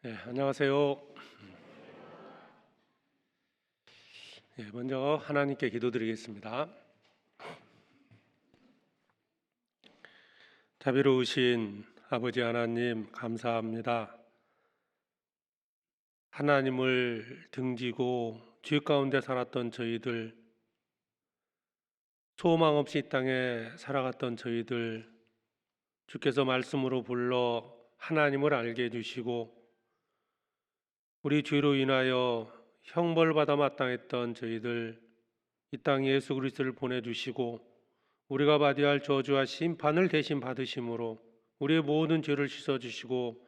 네, 안녕하세요. 먼저 하나님께 기도드리겠습니다. 자비로우신 아버지 하나님 감사합니다. 하나님을 등지고 죄 가운데 살았던 저희들, 소망 없이 이 땅에 살아갔던 저희들, 주께서 말씀으로 불러 하나님을 알게 해주시고 우리 죄로 인하여 형벌받아 마땅했던 저희들, 이 땅에 예수 그리스도를 보내주시고 우리가 받아야 할 저주와 심판을 대신 받으심으로 우리의 모든 죄를 씻어주시고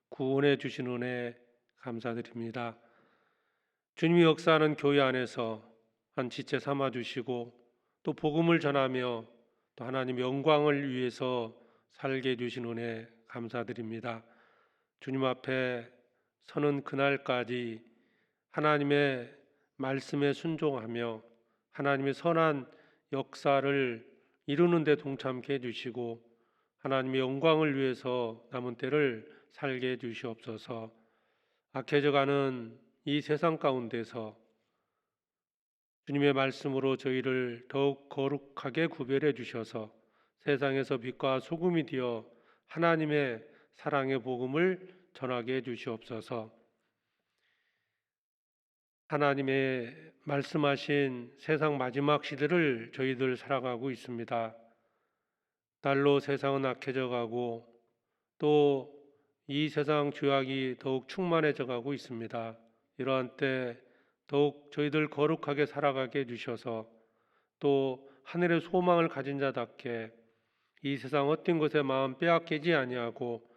구원해 주신 은혜 감사드립니다. 주님이 역사하는 교회 안에서 한 지체 삼아주시고 또 복음을 전하며 또 하나님 영광을 위해서 살게 해주신 은혜 감사드립니다. 주님 앞에 서는 그날까지 하나님의 말씀에 순종하며 하나님의 선한 역사를 이루는 데 동참케 해주시고 하나님의 영광을 위해서 남은 때를 살게 해주시옵소서. 악해져가는 이 세상 가운데서 주님의 말씀으로 저희를 더욱 거룩하게 구별해 주셔서 세상에서 빛과 소금이 되어 하나님의 사랑의 복음을 전하게 해주시옵소서. 하나님의 말씀하신 세상 마지막 시대를 저희들 살아가고 있습니다. 날로 세상은 악해져 가고 또 이 세상 죄악이 더욱 충만해져 가고 있습니다. 이러한 때 더욱 저희들 거룩하게 살아가게 해주셔서 또 하늘의 소망을 가진 자답게 이 세상 어떤 것에 마음 빼앗기지 아니하고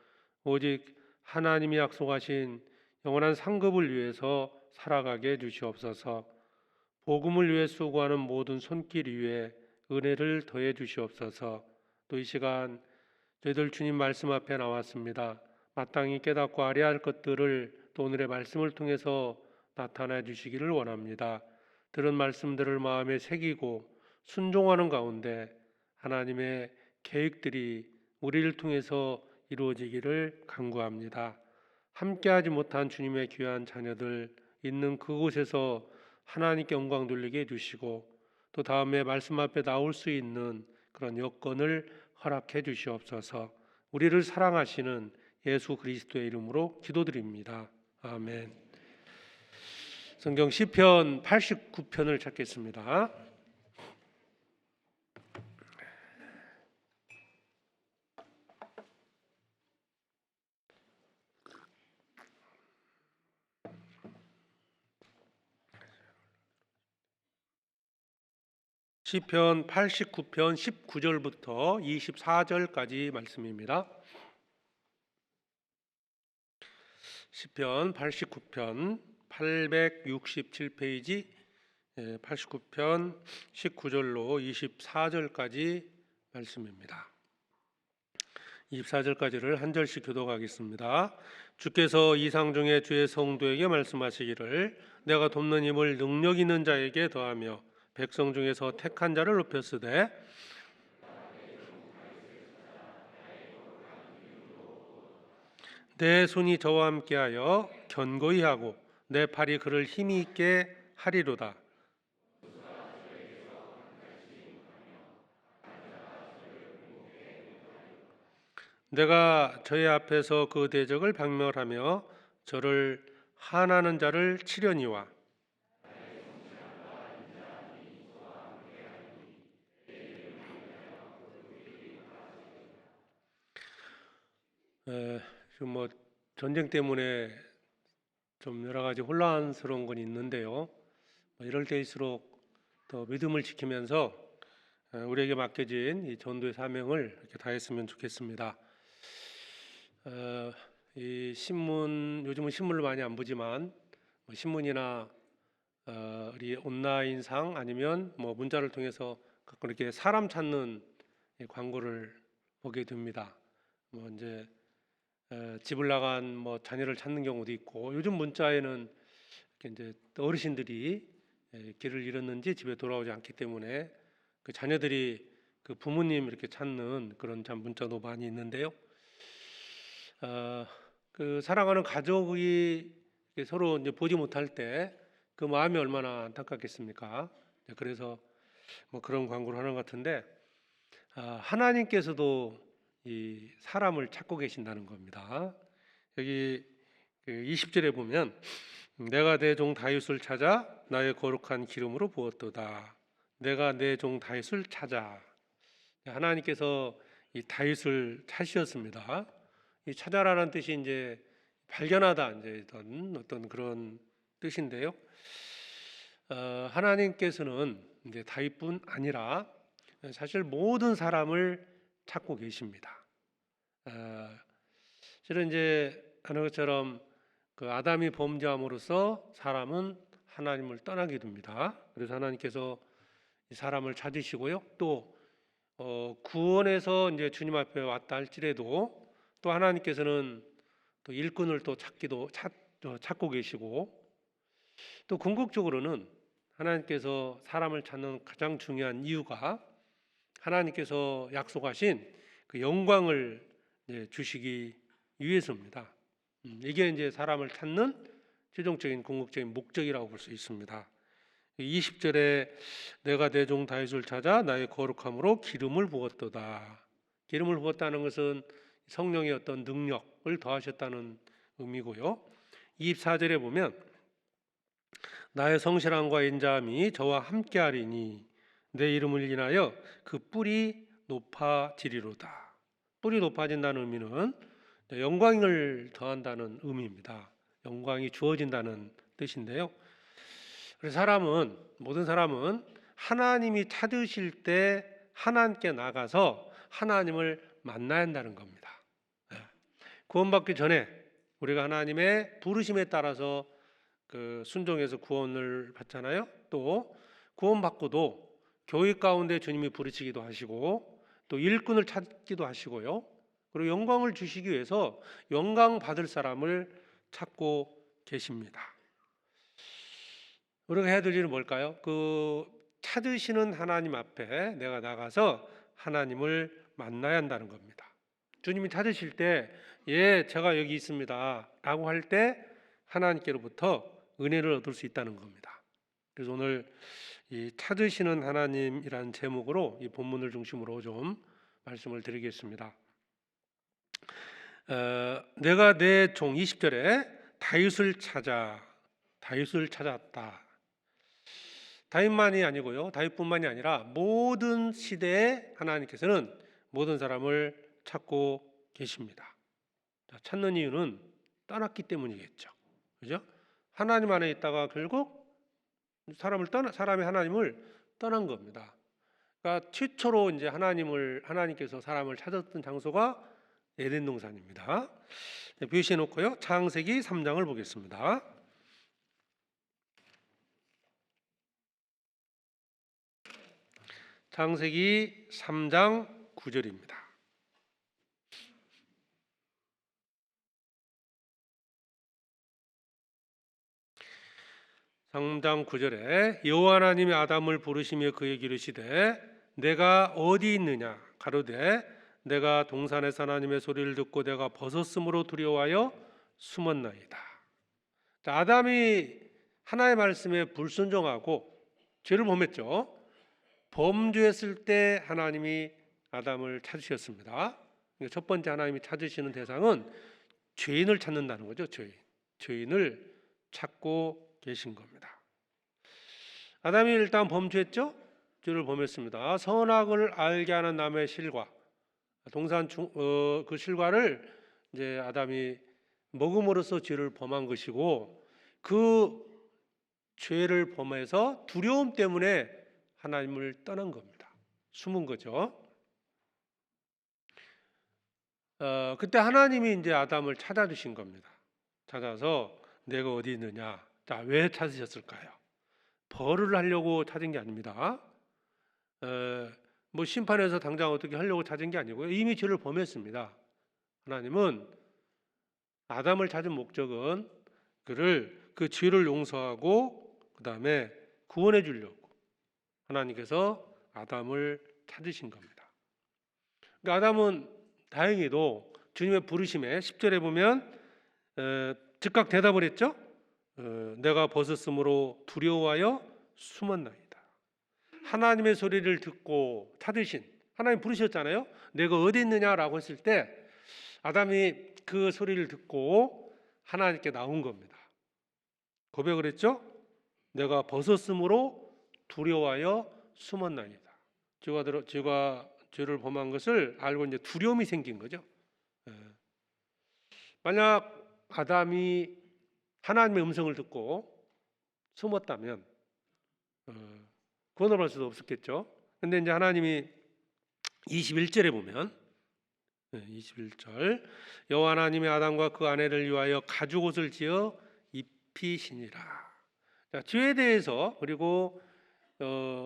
오직 하나님이 약속하신 영원한 상급을 위해서 살아가게 해주시옵소서. 복음을 위해 수고하는 모든 손길 위에 은혜를 더해 주시옵소서. 또 이 시간 저희들 주님 말씀 앞에 나왔습니다. 마땅히 깨닫고 알아야 할 것들을 또 오늘의 말씀을 통해서 나타내 주시기를 원합니다. 들은 말씀들을 마음에 새기고 순종하는 가운데 하나님의 계획들이 우리를 통해서 이루어지기를 간구합니다. 함께하지 못한 주님의 귀한 자녀들 있는 그곳에서 하나님께 영광 돌리게 해주시고 또 다음에 말씀 앞에 나올 수 있는 그런 여건을 허락해 주시옵소서. 우리를 사랑하시는 예수 그리스도의 이름으로 기도드립니다. 아멘. 성경 시편 89편을 찾겠습니다. 시편 89편 19절부터 24절까지 말씀입니다. 시편 89편 867페이지 89편 19절로 24절까지 말씀입니다. 24절까지를 한 절씩 교독하겠습니다. 주께서 이상 중에 주의 성도에게 말씀하시기를 내가 돕는 힘을 능력 있는 자에게 더하며 백성 중에서 택한 자를 높였으되 내 손이 저와 함께하여 견고히 하고 내 팔이 그를 힘이 있게 하리로다. 내가 저의 앞에서 그 대적을 박멸하며 저를 한하는 자를 치려니와 지금 전쟁 때문에 좀 여러 가지 혼란스러운 건 있는데요. 이럴 때일수록 더 믿음을 지키면서 우리에게 맡겨진 이 전도의 사명을 이렇게 다했으면 좋겠습니다. 이 신문 요즘은 신문을 많이 안 보지만 신문이나 우리 온라인상 아니면 문자를 통해서 가끔 이렇게 사람 찾는 광고를 보게 됩니다. 이제 집을 나간 자녀를 찾는 경우도 있고 요즘 문자에는 이제 어르신들이 길을 잃었는지 집에 돌아오지 않기 때문에 그 자녀들이 그 부모님 이렇게 찾는 그런 참 문자도 많이 있는데요. 그 사랑하는 가족이 서로 이제 보지 못할 때 그 마음이 얼마나 안타깝겠습니까? 그래서 뭐 그런 광고를 하는 것 같은데, 하나님께서도 이 사람을 찾고 계신다는 겁니다. 여기 20절에 보면 내가 내 종 다윗을 찾아 나의 거룩한 기름으로 부었도다. 내가 내 종 다윗을 찾아. 하나님께서 이 다윗을 찾으셨습니다. 이 찾아라는 뜻이 이제 발견하다, 이제 어떤 그런 뜻인데요. 하나님께서는 이제 다윗뿐 아니라 사실 모든 사람을 찾고 계십니다. 실은 이제 하는 것처럼 그 아담이 범죄함으로써 사람은 하나님을 떠나게 됩니다. 그래서 하나님께서 이 사람을 찾으시고요. 또 구원에서 이제 주님 앞에 왔다 할지라도 또 하나님께서는 또 일꾼을 또 찾고 계시고, 또 궁극적으로는 하나님께서 사람을 찾는 가장 중요한 이유가 하나님께서 약속하신 그 영광을 주시기 위해서입니다. 이게 이제 사람을 찾는 최종적인 궁극적인 목적이라고 볼 수 있습니다. 20절에 내가 내 종 다윗을 찾아 나의 거룩함으로 기름을 부었도다. 기름을 부었다는 것은 성령의 어떤 능력을 더하셨다는 의미고요. 24절에 보면 나의 성실함과 인자함이 저와 함께하리니 내 이름을 인하여 그 뿔이 높아지리로다. 뿔이 높아진다는 의미는 영광을 더한다는 의미입니다. 영광이 주어진다는 뜻인데요. 그래서 모든 사람은 하나님이 찾으실 때 하나님께 나가서 하나님을 만나야 한다는 겁니다. 구원받기 전에 우리가 하나님의 부르심에 따라서 그 순종해서 구원을 받잖아요. 또 구원받고도 교회 가운데 주님이 부르시기도 하시고 또 일꾼을 찾기도 하시고요. 그리고 영광을 주시기 위해서 영광 받을 사람을 찾고 계십니다. 우리가 해야 될 일은 뭘까요? 그 찾으시는 하나님 앞에 내가 나가서 하나님을 만나야 한다는 겁니다. 주님이 찾으실 때 예, 제가 여기 있습니다 라고 할 때 하나님께로부터 은혜를 얻을 수 있다는 겁니다. 그래서 오늘 이 찾으시는 하나님이라는 제목으로 이 본문을 중심으로 좀 말씀을 드리겠습니다. 내가 내 종 20절에 다윗을 찾았다. 다윗만이 아니고요, 다윗뿐만이 아니라 모든 시대에 하나님께서는 모든 사람을 찾고 계십니다. 찾는 이유는 떠났기 때문이겠죠. 그죠? 하나님 안에 있다가 결국 사람이 하나님을 떠난 겁니다. 그러니까 최초로 이제 하나님께서 사람을 찾았던 장소가 에덴 동산입니다. 표시해 놓고요. 창세기 3장을 보겠습니다. 창세기 3장 9절입니다. 3장 9절에 여호와 하나님이 아담을 부르시며 그에게 이르시되 내가 어디 있느냐 가로되 내가 동산에서 하나님의 소리를 듣고 내가 벗었으므로 두려워하여 숨었나이다. 아담이 하나님의 말씀에 불순종하고 죄를 범했죠. 범죄했을 때 하나님이 아담을 찾으셨습니다. 첫 번째 하나님이 찾으시는 대상은 죄인을 찾는다는 거죠. 죄인을 찾고 계신 겁니다. 아담이 일단 범죄했죠. 죄를 범했습니다. 선악을 알게 하는 나무의 실과 그 실과를 이제 아담이 먹음으로써 죄를 범한 것이고, 그 죄를 범해서 두려움 때문에 하나님을 떠난 겁니다. 숨은 거죠. 그때 하나님이 이제 아담을 찾아주신 겁니다. 찾아서 내가 어디 있느냐. 자, 왜 찾으셨을까요? 벌을 하려고 찾은 게 아닙니다. 뭐 심판해서 당장 어떻게 하려고 찾은 게 아니고요. 이미 죄를 범했습니다. 하나님은 아담을 찾은 목적은 그 죄를 용서하고 그 다음에 구원해 주려고 하나님께서 아담을 찾으신 겁니다. 그러니까 아담은 다행히도 주님의 부르심에 10절에 보면 즉각 대답을 했죠. 내가 벗었으므로 두려워하여 숨었나이다. 하나님의 소리를 듣고 찾으신, 하나님 부르셨잖아요. 내가 어디 있느냐라고 했을 때 아담이 그 소리를 듣고 하나님께 나온 겁니다. 고백을 했죠. 내가 벗었으므로 두려워하여 숨었나이다. 죄가 죄를 범한 것을 알고 이제 두려움이 생긴 거죠. 만약 아담이 하나님의 음성을 듣고 숨었다면 구원을 받을 수도 없었겠죠. 근데 이제 하나님이 21절에 보면 21절 여호와 하나님이 아담과 그 아내를 위하여 가죽옷을 지어 입히시니라. 자, 죄에 대해서 그리고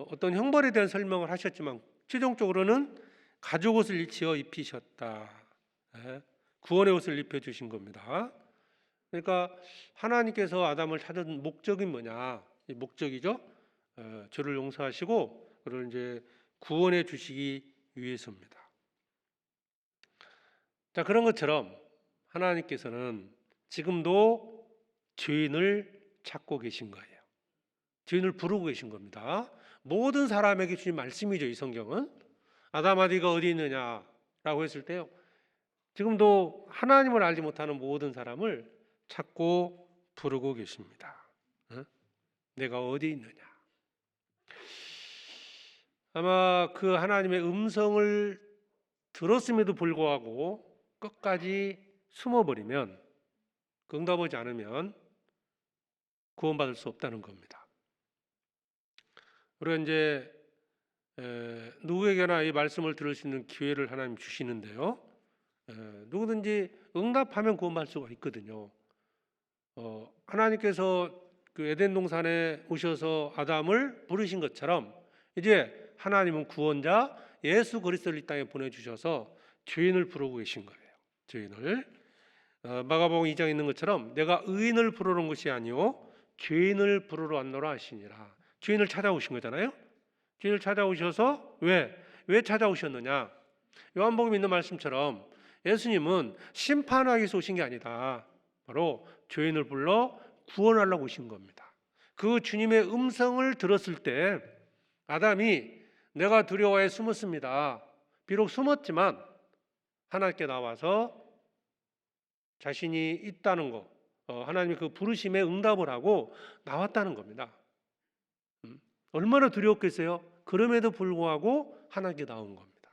어떤 형벌에 대한 설명을 하셨지만 최종적으로는 가죽옷을 지어 입히셨다. 구원의 옷을 입혀주신 겁니다. 그러니까 하나님께서 아담을 찾은 목적이 뭐냐? 이 목적이죠. 죄를 용서하시고 그를 이제 구원해 주시기 위해서입니다. 자, 그런 것처럼 하나님께서는 지금도 죄인을 찾고 계신 거예요. 죄인을 부르고 계신 겁니다. 모든 사람에게 주신 말씀이죠. 이 성경은 아담아 네가 어디 있느냐라고 했을 때요. 지금도 하나님을 알지 못하는 모든 사람을 찾고 부르고 계십니다. 내가 어디 있느냐? 아마 그 하나님의 음성을 들었음에도 불구하고 끝까지 숨어버리면, 응답하지 않으면 구원받을 수 없다는 겁니다. 우리가 이제 누구에게나 이 말씀을 들을 수 있는 기회를 하나님 주시는데요. 누구든지 응답하면 구원받을 수가 있거든요. 하나님께서 그 에덴 동산에 오셔서 아담을 부르신 것처럼 이제 하나님은 구원자 예수 그리스도를 이 땅에 보내주셔서 죄인을 부르고 계신 거예요. 죄인을 마가복음 2장에 있는 것처럼 내가 의인을 부르는 것이 아니요 죄인을 부르러 왔노라 하시니라. 죄인을 찾아오신 거잖아요. 죄인을 찾아오셔서 왜 찾아오셨느냐? 요한복음에 있는 말씀처럼 예수님은 심판하기 위해서 오신 게 아니다. 바로 죄인을 불러 구원하려고 오신 겁니다. 그 주님의 음성을 들었을 때 아담이 내가 두려워해 숨었습니다. 비록 숨었지만 하나님께 나와서 자신이 있다는 거, 하나님의 그 부르심에 응답을 하고 나왔다는 겁니다. 얼마나 두려웠겠어요? 그럼에도 불구하고 하나님께 나온 겁니다.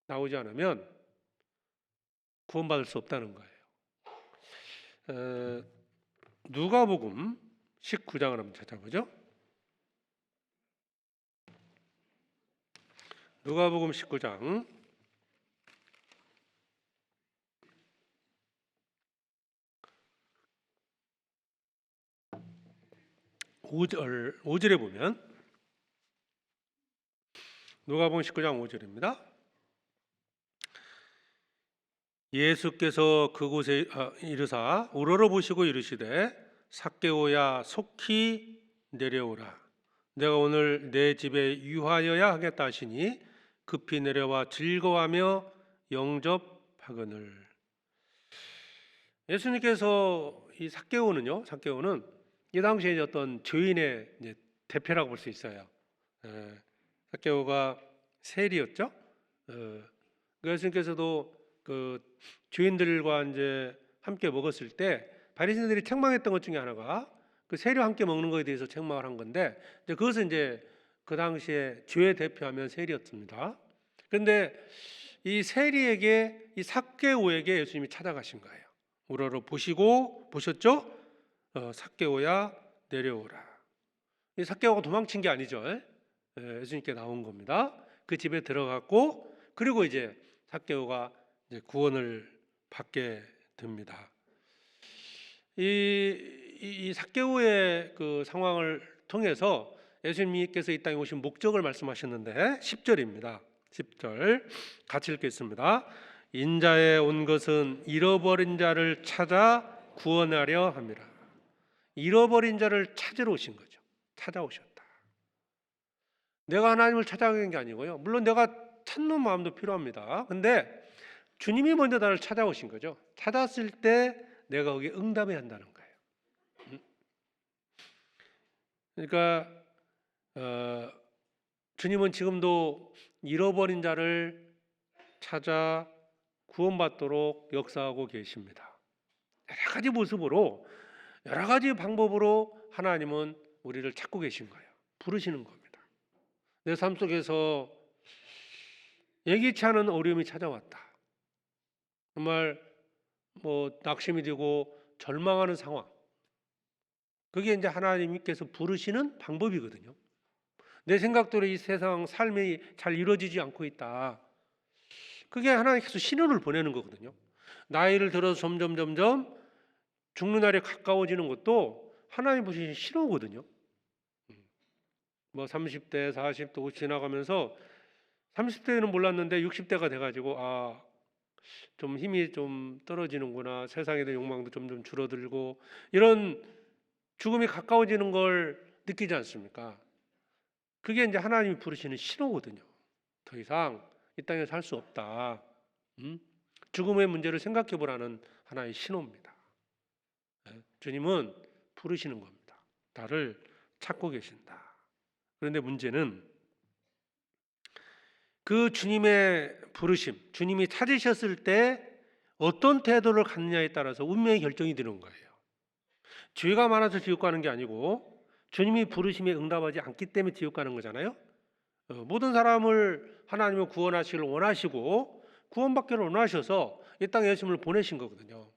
나오지 않으면 구원받을 수 없다는 거예요. 누가복음 19장을 한번 찾아보죠. 누가복음 19장 5절에 보면 누가복음 19장 5절입니다. 예수께서 그곳에 이르사 우러러 보시고 이르시되 삭개오야 속히 내려오라. 내가 오늘 내 집에 유하여야 하겠다 하시니 급히 내려와 즐거워하며 영접하거늘. 예수님께서 이 삭개오는 이 당시에 어떤 죄인의 대표라고 볼 수 있어요. 삭개오가 세리였죠. 예수님께서도 그 죄인들과 이제 함께 먹었을 때 바리새인들이 책망했던 것 중에 하나가 그 세리와 함께 먹는 것에 대해서 책망을 한 건데 이제 그것은 이제 그 당시에 죄 대표하면 세리였습니다. 그런데 이 세리에게 이 삭개오에게 예수님이 찾아가신 거예요. 우러러 보셨죠? 삭개오야 내려오라. 이 삭개오가 도망친 게 아니죠. 예수님께 나온 겁니다. 그 집에 들어갔고 그리고 이제 삭개오가 이제 구원을 받게 됩니다. 이 삭개오의 그 상황을 통해서 예수님께서 이 땅에 오신 목적을 말씀하셨는데 10절입니다. 10절 같이 읽겠습니다. 인자에 온 것은 잃어버린 자를 찾아 구원하려 함이라. 잃어버린 자를 찾으러 오신 거죠. 찾아오셨다. 내가 하나님을 찾아가는 게 아니고요. 물론 내가 찾는 마음도 필요합니다. 근데 주님이 먼저 나를 찾아오신 거죠. 찾았을 때 내가 거기에 응답해야 한다는 거예요. 그러니까 주님은 지금도 잃어버린 자를 찾아 구원받도록 역사하고 계십니다. 여러 가지 모습으로, 여러 가지 방법으로 하나님은 우리를 찾고 계신 거예요. 부르시는 겁니다. 내 삶 속에서 예기치 않은 어려움이 찾아왔다. 정말 낙심이 되고 절망하는 상황. 그게 이제 하나님께서 부르시는 방법이거든요. 내 생각대로 이 세상 삶이 잘 이루어지지 않고 있다. 그게 하나님께서 신호를 보내는 거거든요. 나이를 들어서 점점 죽는 날이 가까워지는 것도 하나님 보시는 신호거든요. 30대, 40대, 50 지나가면서 30대는 몰랐는데 60대가 돼가지고 좀 힘이 좀 떨어지는구나. 세상에 대한 욕망도 점점 줄어들고 이런 죽음이 가까워지는 걸 느끼지 않습니까? 그게 이제 하나님이 부르시는 신호거든요. 더 이상 이 땅에 살 수 없다. 죽음의 문제를 생각해 보라는 하나의 신호입니다. 주님은 부르시는 겁니다. 나를 찾고 계신다. 그런데 문제는 그 주님의 부르심, 주님이 찾으셨을 때 어떤 태도를 갖느냐에 따라서 운명의 결정이 되는 거예요. 죄가 많아서 지옥 가는 게 아니고 주님이 부르심에 응답하지 않기 때문에 지옥 가는 거잖아요. 모든 사람을 하나님은 구원하시기를 원하시고 구원받기를 원하셔서 이 땅에 예수님을 보내신 거거든요.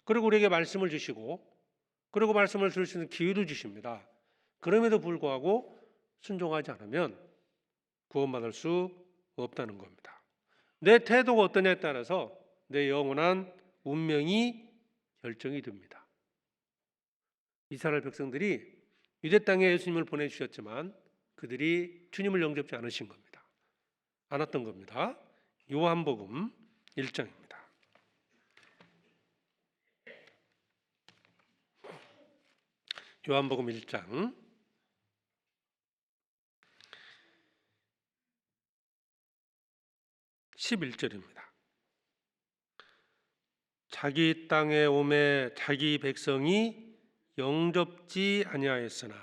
그리고 우리에게 말씀을 주시고 그리고 말씀을 들을 수 있는 기회도 주십니다. 그럼에도 불구하고 순종하지 않으면 구원받을 수 없다는 겁니다. 내 태도가 어떠냐에 따라서 내 영원한 운명이 결정이 됩니다. 이스라엘 백성들이 유대 땅에 예수님을 보내주셨지만 그들이 주님을 영접지 않으신 겁니다. 않았던 겁니다. 요한복음 1장입니다. 요한복음 1장 11절입니다. 자기 땅에 오매 자기 백성이 영접지 아니하였으나,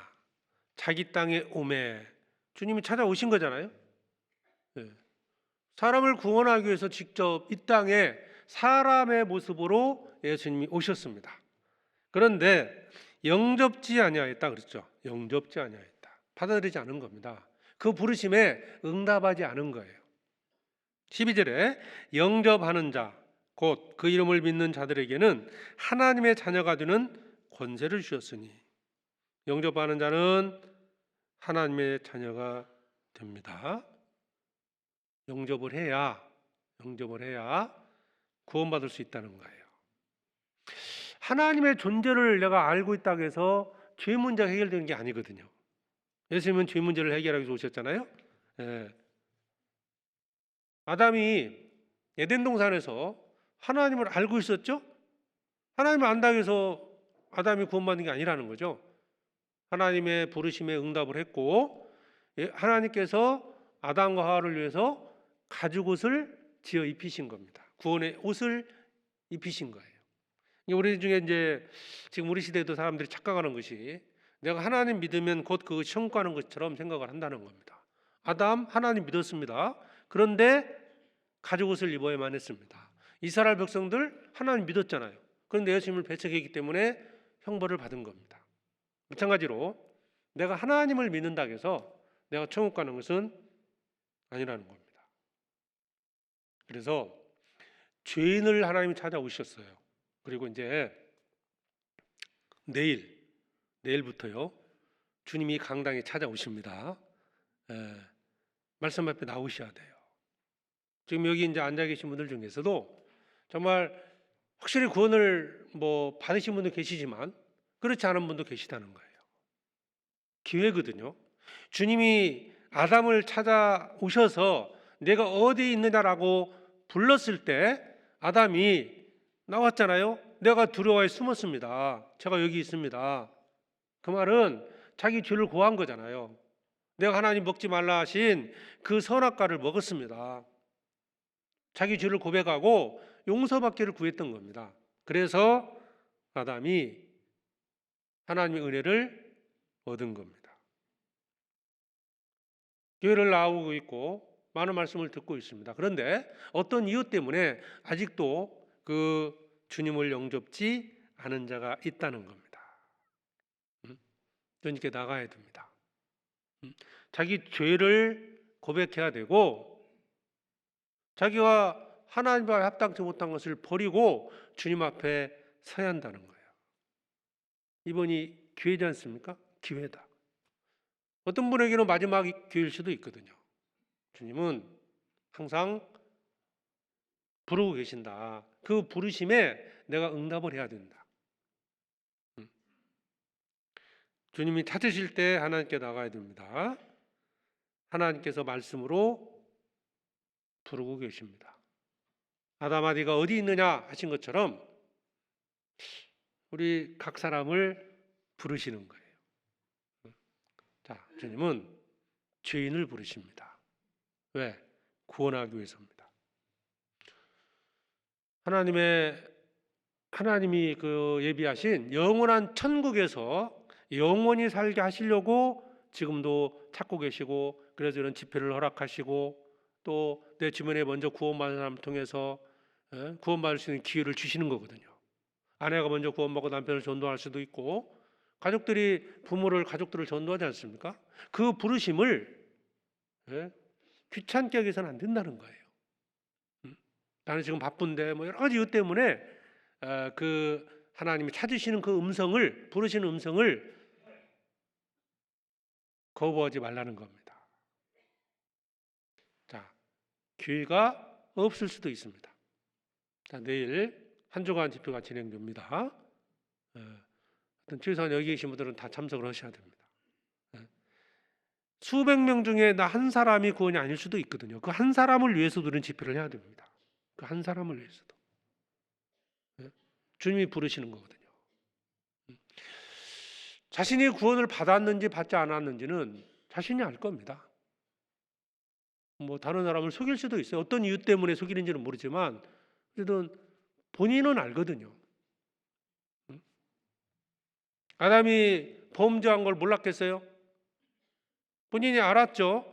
자기 땅에 오매 주님이 찾아오신 거잖아요. 사람을 구원하기 위해서 직접 이 땅에 사람의 모습으로 예수님이 오셨습니다. 그런데 영접지 아니하였다 그랬죠. 영접지 아니하였다. 받아들이지 않은 겁니다. 그 부르심에 응답하지 않은 거예요. 12절에 영접하는 자, 곧 그 이름을 믿는 자들에게는 하나님의 자녀가 되는 권세를 주셨으니, 영접하는 자는 하나님의 자녀가 됩니다. 영접을 해야 구원받을 수 있다는 거예요. 하나님의 존재를 내가 알고 있다고 해서 죄 문제가 해결되는 게 아니거든요. 예수님은 죄 문제를 해결하기 위해서 오셨잖아요. 아담이 에덴 동산에서 하나님을 알고 있었죠? 하나님을 안다고 해서 아담이 구원받는 게 아니라는 거죠. 하나님의 부르심에 응답을 했고 하나님께서 아담과 하와를 위해서 가죽옷을 지어 입히신 겁니다. 구원의 옷을 입히신 거예요. 우리 중에 이제 지금 우리 시대에도 사람들이 착각하는 것이 내가 하나님 믿으면 곧 그 천국 가는 것처럼 생각을 한다는 겁니다. 아담 하나님 믿었습니다. 그런데 가죽옷을 입어야만 했습니다. 이스라엘 백성들 하나님 믿었잖아요. 그런데 예수님을 배척했기 때문에 형벌을 받은 겁니다. 마찬가지로 내가 하나님을 믿는다고 해서 내가 천국 가는 것은 아니라는 겁니다. 그래서 죄인을 하나님이 찾아오셨어요. 그리고 이제 내일부터요 주님이 강당에 찾아오십니다. 말씀 앞에 나오셔야 돼요. 지금 여기 이제 앉아 계신 분들 중에서도 정말 확실히 구원을 받으신 분도 계시지만 그렇지 않은 분도 계시다는 거예요. 기회거든요. 주님이 아담을 찾아오셔서 내가 어디 있느냐라고 불렀을 때 아담이 나왔잖아요. 내가 두려워해 숨었습니다. 제가 여기 있습니다. 그 말은 자기 죄를 고한 거잖아요. 내가 하나님 먹지 말라 하신 그 선악과를 먹었습니다. 자기 죄를 고백하고 용서받기를 구했던 겁니다. 그래서 아담이 하나님의 은혜를 얻은 겁니다. 교회를 나오고 있고 많은 말씀을 듣고 있습니다. 그런데 어떤 이유 때문에 아직도 그 주님을 영접지 않은 자가 있다는 겁니다. 주님께 나가야 됩니다. 자기 죄를 고백해야 되고 자기가 하나님과 합당치 못한 것을 버리고 주님 앞에 서야 한다는 거예요. 이번이 기회지 않습니까? 기회다. 어떤 분에게는 마지막 기회일 수도 있거든요. 주님은 항상 부르고 계신다. 그 부르심에 내가 응답을 해야 된다. 주님이 찾으실 때 하나님께 나가야 됩니다. 하나님께서 말씀으로 부르고 계십니다. 아담아디가 어디 있느냐 하신 것처럼 우리 각 사람을 부르시는 거예요. 자, 주님은 죄인을 부르십니다. 왜? 구원하기 위해서입니다. 하나님이 그 예비하신 영원한 천국에서 영원히 살게 하시려고 지금도 찾고 계시고, 그래서 이런 집회를 허락하시고 또 내 주변에 먼저 구원받은 사람을 통해서 구원받을 수 있는 기회를 주시는 거거든요. 아내가 먼저 구원받고 남편을 전도할 수도 있고, 가족들이 가족들을 전도하지 않습니까? 그 부르심을 귀찮게 하기 위해서는 안 된다는 거예요. 나는 지금 바쁜데 뭐 여러 가지 이유 때문에 그 하나님이 찾으시는 그 음성을, 부르시는 음성을 거부하지 말라는 겁니다. 자, 기회가 없을 수도 있습니다. 자, 내일 한 주간 집회가 진행됩니다. 최소한 여기 계신 분들은 다 참석을 하셔야 됩니다. 수백 명 중에 나 한 사람이 구원이 아닐 수도 있거든요. 그 한 사람을 위해서도 이런 집회를 해야 됩니다. 그 한 사람을 위해서도. 주님이 부르시는 거거든요. 자신이 구원을 받았는지 받지 않았는지는 자신이 알 겁니다. 뭐 다른 사람을 속일 수도 있어요. 어떤 이유 때문에 속이는지는 모르지만 그래도 본인은 알거든요. 아담이 범죄한 걸 몰랐겠어요? 본인이 알았죠.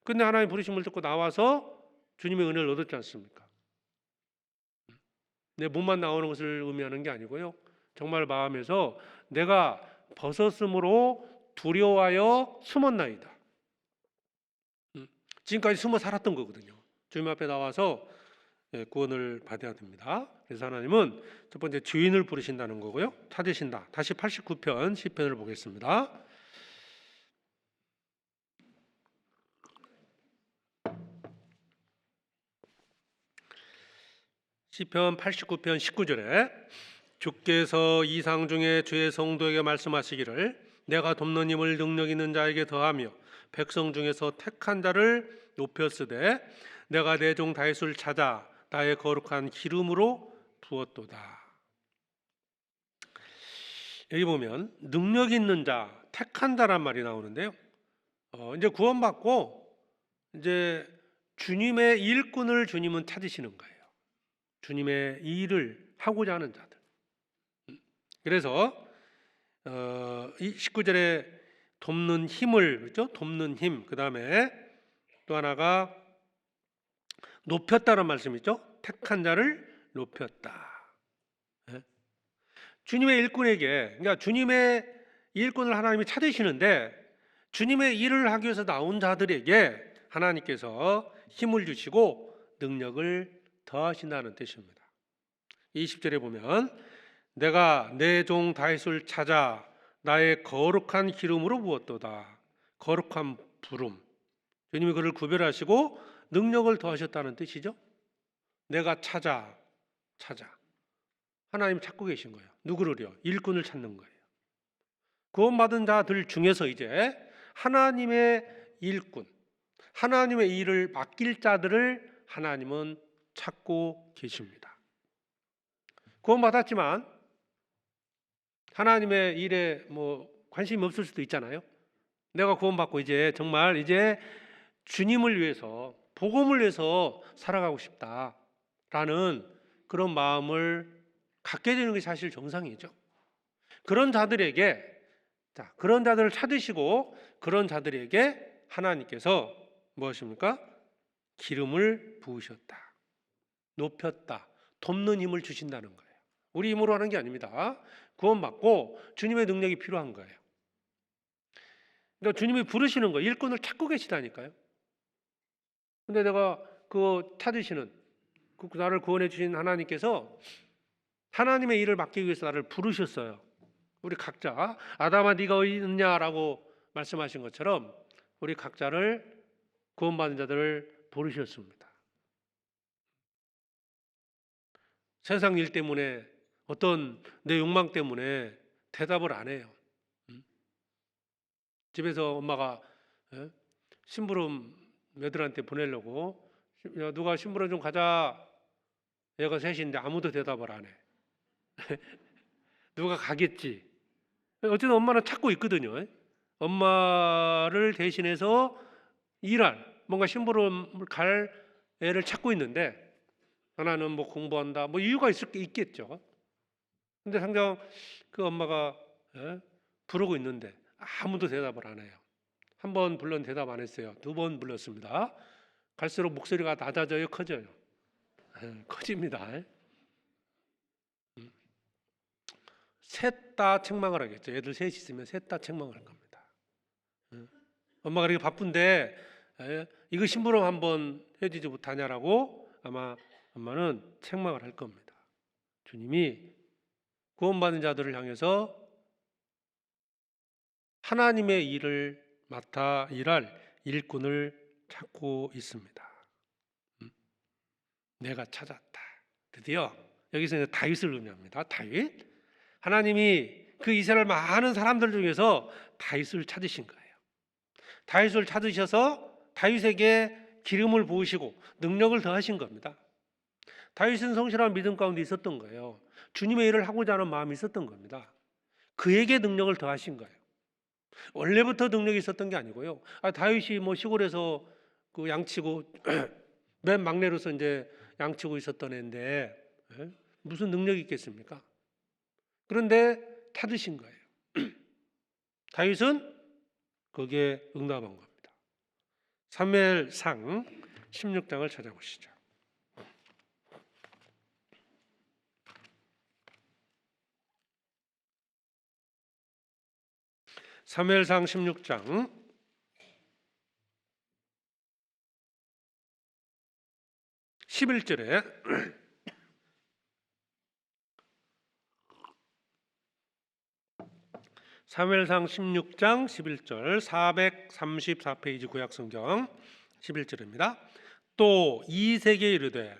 근데 하나님 부르심을 듣고 나와서 주님의 은혜를 얻었지 않습니까? 내 몸만 나오는 것을 의미하는 게 아니고요. 정말 마음에서 내가 벗었으므로 두려워하여 숨었나이다. 지금까지 숨어 살았던 거거든요. 주님 앞에 나와서 구원을 받아야 됩니다. 그래서 하나님은 첫 번째 주인을 부르신다는 거고요. 찾으신다. 다시 89편 시편을 보겠습니다. 시편 89편 19절에 주께서 이상 중에 주의 성도에게 말씀하시기를 내가 돕는 힘을 능력 있는 자에게 더하며 백성 중에서 택한 자를 높였으되 내가 내 종 다윗을 찾아 나의 거룩한 기름으로 부었도다. 여기 보면 능력 있는 자, 택한 자란 말이 나오는데요. 이제 구원받고 이제 주님의 일꾼을 주님은 찾으시는 거예요. 주님의 일을 하고자 하는 자들. 그래서 이 19절에 돕는 힘을, 그렇죠? 돕는 힘. 그 다음에 또 하나가 높였다는 말씀이죠. 택한 자를 높였다. 주님의 일꾼에게, 그러니까 주님의 일꾼을 하나님이 찾으시는데 주님의 일을 하기 위해서 나온 자들에게 하나님께서 힘을 주시고 능력을 더하신다는 뜻입니다. 20절에 보면 내가 내 종 다윗을 찾아 나의 거룩한 기름으로 부었도다. 거룩한 부름. 주님이 그를 구별하시고 능력을 더하셨다는 뜻이죠. 내가 찾아. 하나님 찾고 계신 거예요. 누구를요? 일꾼을 찾는 거예요. 구원받은 자들 중에서 이제 하나님의 일꾼, 하나님의 일을 맡길 자들을 하나님은 찾고 계십니다. 구원받았지만 하나님의 일에 관심이 없을 수도 있잖아요. 내가 구원받고 이제 주님을 위해서, 복음을 위해서 살아가고 싶다. 라는 그런 마음을 갖게 되는 것이 사실 정상이죠. 그런 자들에게, 그런 자들을 찾으시고 그런 자들에게 하나님께서 무엇입니까? 기름을 부으셨다, 높였다, 돕는 힘을 주신다는 거예요. 우리 힘으로 하는 게 아닙니다. 구원받고 주님의 능력이 필요한 거예요. 그러니까 주님이 부르시는 거예요. 일꾼을 찾고 계시다니까요. 근데 내가 그 찾으시는, 나를 구원해 주신 하나님께서 하나님의 일을 맡기기 위해서 나를 부르셨어요. 우리 각자 아담아 네가 어디 있느냐라고 말씀하신 것처럼 우리 각자를, 구원받은 자들을 부르셨습니다. 세상 일 때문에, 어떤 내 욕망 때문에 대답을 안 해요. 집에서 엄마가 심부름 애들한테 보내려고, 야, 누가 심부름 좀 가자. 얘가 셋인데 아무도 대답을 안 해. 누가 가겠지. 어쨌든 엄마는 찾고 있거든요. 엄마를 대신해서 일할, 뭔가 심부름을 갈 애를 찾고 있는데, 하나는 뭐 공부한다, 뭐 이유가 있겠죠. 근데 당장 그 엄마가 부르고 있는데 아무도 대답을 안 해요. 한 번 불렀는데 대답 안 했어요. 2번 불렀습니다. 갈수록 목소리가 낮아져요, 커져요? 커집니다. 셋 다 책망을 하겠죠. 애들 셋이 있으면 셋 다 책망을 할 겁니다. 엄마가 이렇게 바쁜데 이거 심부름 한번 해주지 못하냐라고 아마 엄마는 책망을 할 겁니다. 주님이 구원받은 자들을 향해서 하나님의 일을 맡아 일할 일꾼을 찾고 있습니다. 내가 찾았다. 드디어 여기서 다윗을 의미합니다. 다윗. 하나님이 그 이스라엘 많은 사람들 중에서 다윗을 찾으신 거예요. 다윗을 찾으셔서 다윗에게 기름을 부으시고 능력을 더하신 겁니다. 다윗은 성실한 믿음 가운데 있었던 거예요. 주님의 일을 하고자 하는 마음이 있었던 겁니다. 그에게 능력을 더하신 거예요. 원래부터 능력이 있었던 게 아니고요. 다윗이 뭐 시골에서 그 양치고 맨 막내로서 이제 양치고 있었던 애인데 무슨 능력이 있겠습니까? 그런데 찾으신 거예요. 다윗은 거기에 응답한 겁니다. 사무엘상 16장을 찾아보시죠. 사무엘상 16장 11절에 사무엘상 16장 11절 434페이지 구약성경 11절입니다. 또 이새에게 이르되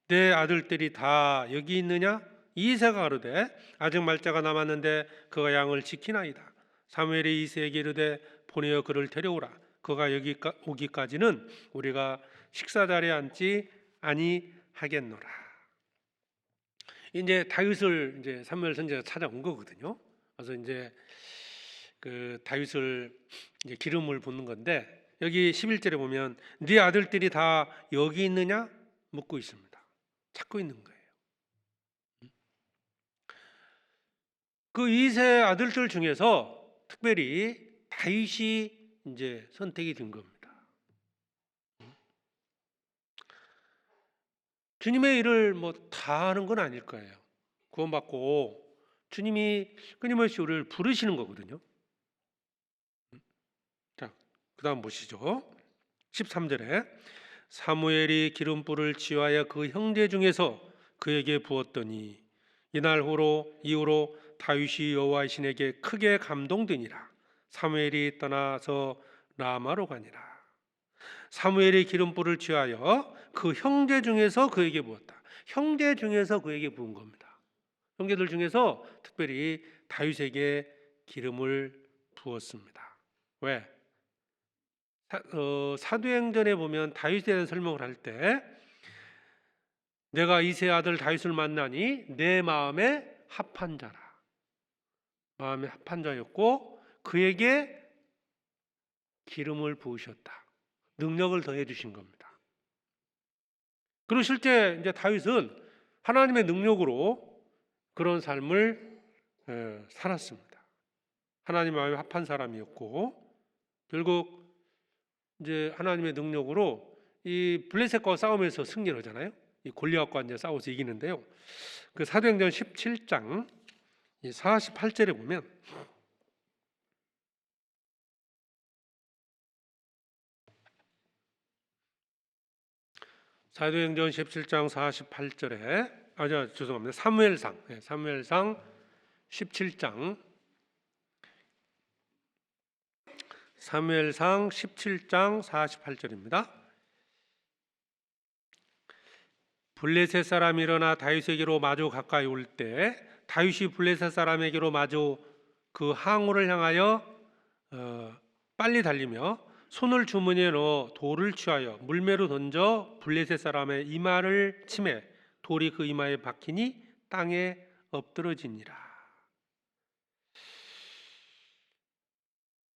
내 아들들이 다 여기 있느냐? 이새가 가로되 아직 말자가 남았는데 그가 양을 지키나이다. 사무엘이 이새에게 이르되 보내어 그를 데려오라. 그가 여기 오기까지는 우리가 식사 자리에 앉지 아니하겠노라. 이제 다윗을 이제 사무엘 선지자가 찾아온 거거든요. 그래서 이제 그 다윗을 이제 기름을 붓는 건데 여기 11절에 보면 네 아들들이 다 여기 있느냐 묻고 있습니다. 찾고 있는 거예요. 그 이세 아들들 중에서 특별히 다윗이 이제 선택이 된 겁니다. 주님의 일을 뭐 다 하는 건 아닐 거예요. 구원받고 주님이 끊임없이 우리를 부르시는 거거든요. 자, 그 다음 보시죠. 13절에 사무엘이 기름불을 취하여 그 형제 중에서 그에게 부었더니 이날 이후로 다윗이 여호와의 신에게 크게 감동되니라. 사무엘이 떠나서 라마로 가니라. 사무엘이 기름불을 취하여 그 형제 중에서 그에게 부었다. 형제 중에서 그에게 부은 겁니다. 형제들 중에서 특별히 다윗에게 기름을 부었습니다. 왜? 사도행전에 보면 다윗에 대한 설명을 할 때 내가 이새 아들 다윗을 만나니 내 마음에 합한 자라. 마음에 합한 자였고 그에게 기름을 부으셨다. 능력을 더해 주신 겁니다. 그리고 실제 이제 다윗은 하나님의 능력으로 그런 삶을 살았습니다. 하나님 마음에 합한 사람이었고, 결국 이제 하나님의 능력으로 이 블레셋과 싸움에서 승리를 하잖아요. 이 골리앗과 이제 싸워서 이기는데요. 그 사도행전 17장 48절에 보면 사도행전 17장 48절에 죄송합니다. 사무엘상 17장 48절입니다. 블레셋 사람이 일어나 다윗에게로 마주 가까이 올 때 다윗이 블레셋 사람에게로 마주 그 항우를 향하여 빨리 달리며 손을 주머니에 넣어 돌을 취하여 물매로 던져 블레셋 사람의 이마를 치매 돌이 그 이마에 박히니 땅에 엎드러지니라.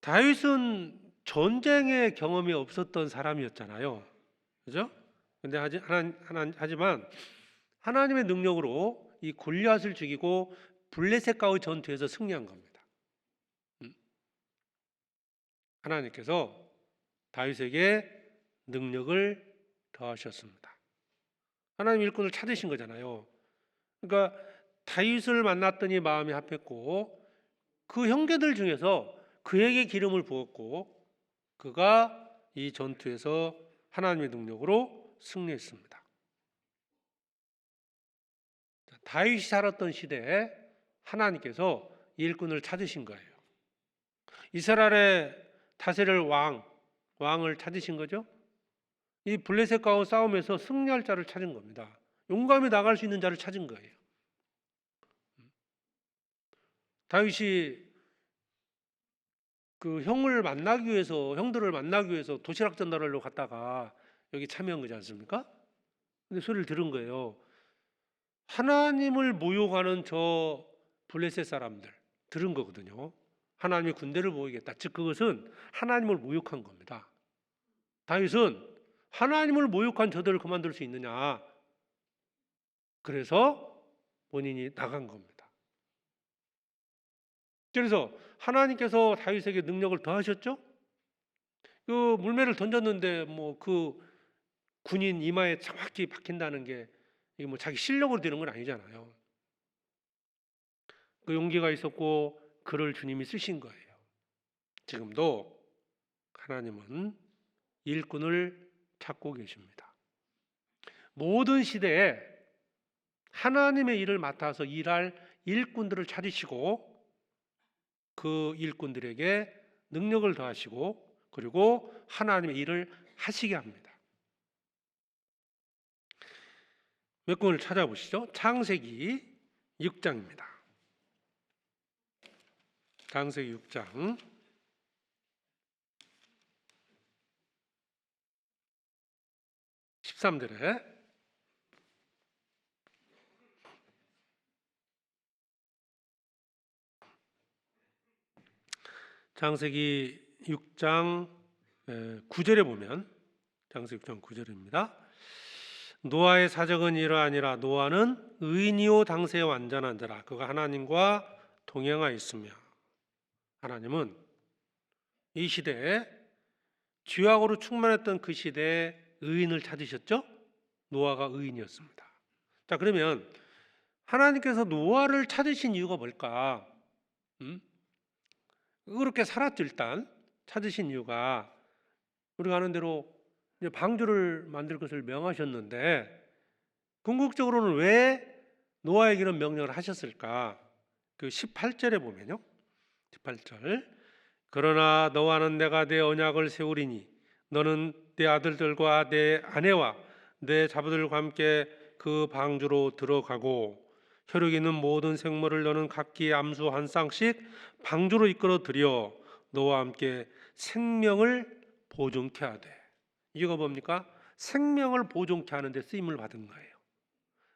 다윗은 전쟁의 경험이 없었던 사람이었잖아요. 그죠? 근데 하지만 하나님의 능력으로 이 골리앗을 죽이고 블레셋과의 전투에서 승리한 겁니다. 하나님께서 다윗에게 능력을 더하셨습니다. 하나님 일꾼을 찾으신 거잖아요. 그러니까 다윗을 만났더니 마음이 합했고 그 형제들 중에서 그에게 기름을 부었고 그가 이 전투에서 하나님의 능력으로 승리했습니다. 다윗이 살았던 시대에 하나님께서 일꾼을 찾으신 거예요. 이스라엘의 다스릴 왕을 찾으신 거죠. 이 블레셋과의 싸움에서 승리할 자를 찾은 겁니다. 용감히 나갈 수 있는 자를 찾은 거예요. 다윗이 그 형들을 만나기 위해서 도시락 전달하러 갔다가 여기 참여한 거지 않습니까? 근데 소리를 들은 거예요. 하나님을 모욕하는 저 블레셋 사람들 들은 거거든요. 하나님의 군대를 모이겠다. 즉 그것은 하나님을 모욕한 겁니다. 다윗은 하나님을 모욕한 저들을 그만둘 수 있느냐? 그래서 본인이 나간 겁니다. 그래서 하나님께서 다윗에게 능력을 더하셨죠? 그 물매를 던졌는데 뭐 그 군인 이마에 정확히 박힌다는 게 이게 뭐 자기 실력으로 되는 건 아니잖아요. 그 용기가 있었고 그를 주님이 쓰신 거예요. 지금도 하나님은 일꾼을 찾고 계십니다. 모든 시대에 하나님의 일을 맡아서 일할 일꾼들을 찾으시고 그 일꾼들에게 능력을 더하시고 그리고 하나님의 일을 하시게 합니다. 몇 권을 찾아보시죠. 창세기 6장입니다. 창세기 6장 13절에 창세기 6장 9절에 보면 창세기 6장 9절입니다. 노아의 사적은 이러하니라. 노아는 의인이요 당세에 완전한 자라. 그가 하나님과 동행하였으며. 하나님은 이 시대에 죄악으로 충만했던 그 시대에 의인을 찾으셨죠? 노아가 의인이었습니다. 자, 그러면 하나님께서 노아를 찾으신 이유가 뭘까? 그렇게 살았죠. 일단 찾으신 이유가 우리가 아는 대로 이제 방주를 만들 것을 명하셨는데 궁극적으로는 왜 노아에게는 명령을 하셨을까? 그 18절에 보면요. 18절 그러나 너와는 내가 내 언약을 세우리니 너는 내 아들들과 내 아내와 내 자부들과 함께 그 방주로 들어가고 혈육 있는 모든 생물을 너는 각기 암수 한 쌍씩 방주로 이끌어 들여 너와 함께 생명을 보존케 하되. 이거 뭡니까? 생명을 보존케 하는 데 쓰임을 받은 거예요.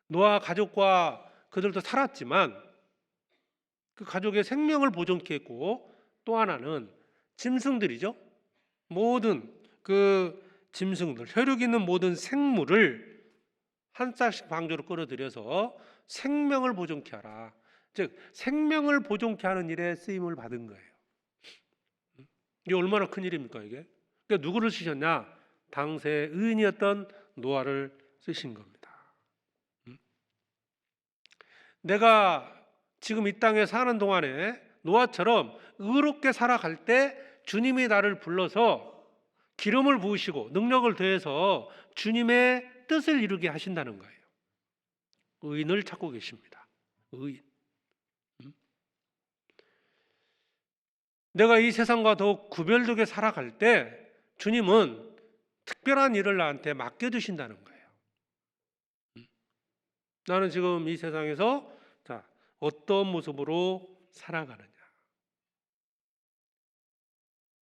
노아 가족과 그들도 살았지만 그 가족의 생명을 보존케 했고 또 하나는 짐승들이죠. 모든 그 짐승들, 혈육 있는 모든 생물을 한 쌀씩 방주로 끌어들여서 생명을 보존케 하라. 즉 생명을 보존케 하는 일에 쓰임을 받은 거예요. 이게 얼마나 큰 일입니까 이게? 그러니까 누구를 쓰셨냐? 당세 의인이었던 노아를 쓰신 겁니다. 내가 지금 이 땅에 사는 동안에 노아처럼 의롭게 살아갈 때 주님이 나를 불러서 기름을 부으시고 능력을 더해서 주님의 뜻을 이루게 하신다는 거예요. 의인을 찾고 계십니다. 의인. 내가 이 세상과 더욱 구별되게 살아갈 때 주님은 특별한 일을 나한테 맡겨주신다는 거예요. 나는 지금 이 세상에서 어떤 모습으로 살아가느냐.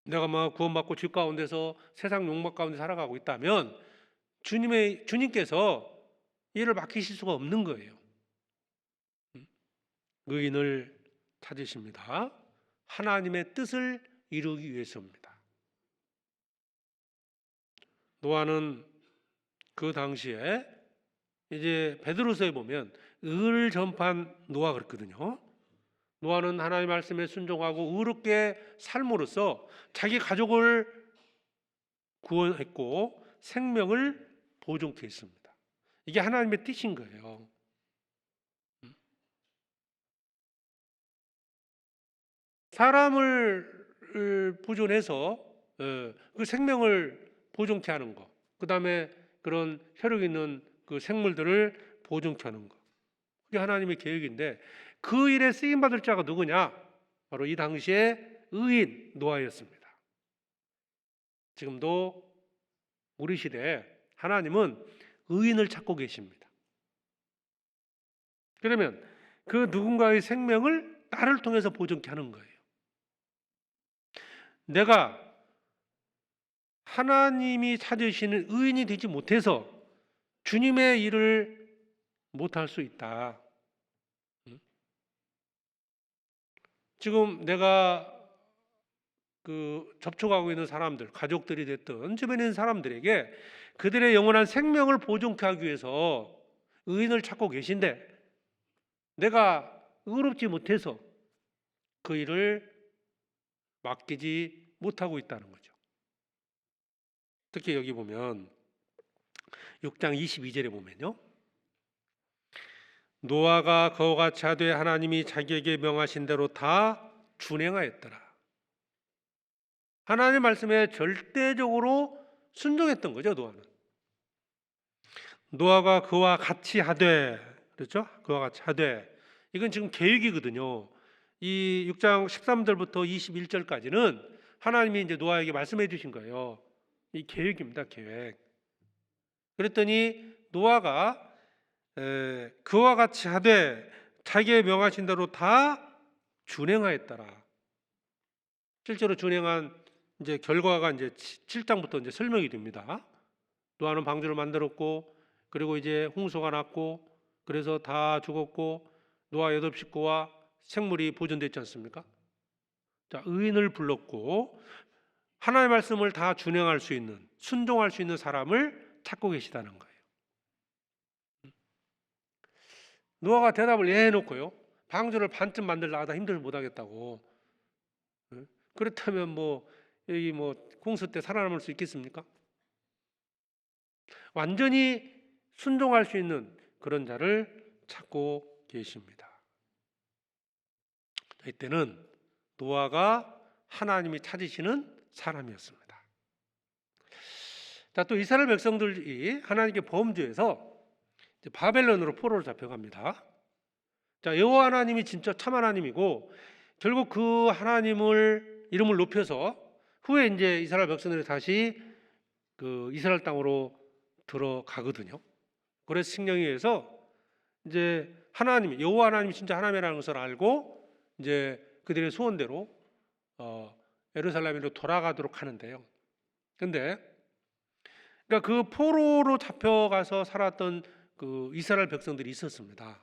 내가 막 구원받고 주 가운데서 세상 욕망 가운데 살아가고 있다면 주님께서 일을 맡기실 수가 없는 거예요. 의인을 찾으십니다. 하나님의 뜻을 이루기 위해서입니다. 노아는 그 당시에 이제 베드로서에 보면 의를 전파한 노아 그랬거든요. 노아는 하나님의 말씀에 순종하고 의롭게 삶으로써 자기 가족을 구원했고 생명을 보존케 했습니다. 이게 하나님의 뜻인 거예요. 사람을 보존해서 그 생명을 보존케 하는 거, 그 다음에 그런 혈육 있는 그 생물들을 보존케 하는 거, 그게 하나님의 계획인데 그 일에 쓰임 받을 자가 누구냐? 바로 이 당시에 의인 노아였습니다. 지금도 우리 시대에 하나님은 의인을 찾고 계십니다. 그러면 그 누군가의 생명을 나를 통해서 보존케 하는 거예요. 내가 하나님이 찾으시는 의인이 되지 못해서 주님의 일을 못할 수 있다. 지금 내가 접촉하고 있는 사람들, 가족들이 됐든 주변에 있는 사람들에게 그들의 영원한 생명을 보존케 하기 위해서 의인을 찾고 계신데 내가 의롭지 못해서 그 일을 맡기지 못하고 있다는 거죠. 특히 여기 보면 6장 22절에 보면요, 노아가 그와 같이 하되 하나님이 자기에게 명하신 대로 다 준행하였더라. 하나님의 말씀에 절대적으로 순종했던 거죠. 노아가 그와 같이 하되, 그렇죠? 그와 같이 하되, 이건 지금 계획이거든요. 이 6장 13절부터 21절까지는 하나님이 이제 노아에게 말씀해 주신 거예요. 이 계획입니다. 계획. 그랬더니 노아가 그와 같이 하되 자기의 명하신 대로 다 준행하였더라. 실제로 준행한 이제 결과가 이제 7장부터 이제 설명이 됩니다. 노아는 방주를 만들었고, 그리고 이제 홍수가 났고, 그래서 다 죽었고, 노아 8식구와 생물이 보존됐지 않습니까? 자, 의인을 불렀고 하나님의 말씀을 다 준행할 수 있는, 순종할 수 있는 사람을 찾고 계시다는 거예요. 노아가 대답을 해놓고요, 방주를 반쯤 만들려 하다 힘들어서 못하겠다고. 그렇다면 여기 홍수 때 살아남을 수 있겠습니까? 완전히 순종할 수 있는 그런 자를 찾고 계십니다. 이때는 노아가 하나님이 찾으시는 사람이었습니다. 자, 또 이스라엘 백성들이 하나님께 범죄해서 바벨론으로 포로로 잡혀갑니다. 자, 여호와 하나님이 진짜 참 하나님이고 결국 그 하나님을 이름을 높여서 후에 이제 이스라엘 백성들이 다시 그 이스라엘 땅으로 들어가거든요. 그래서 승령에서 이제 하나님, 여호와 하나님이 진짜 하나님이라는 것을 알고 이제 그들의 소원대로 예루살렘으로 돌아가도록 하는데요. 근데 그러니까 그 포로로 잡혀가서 살았던 그 이스라엘 백성들이 있었습니다.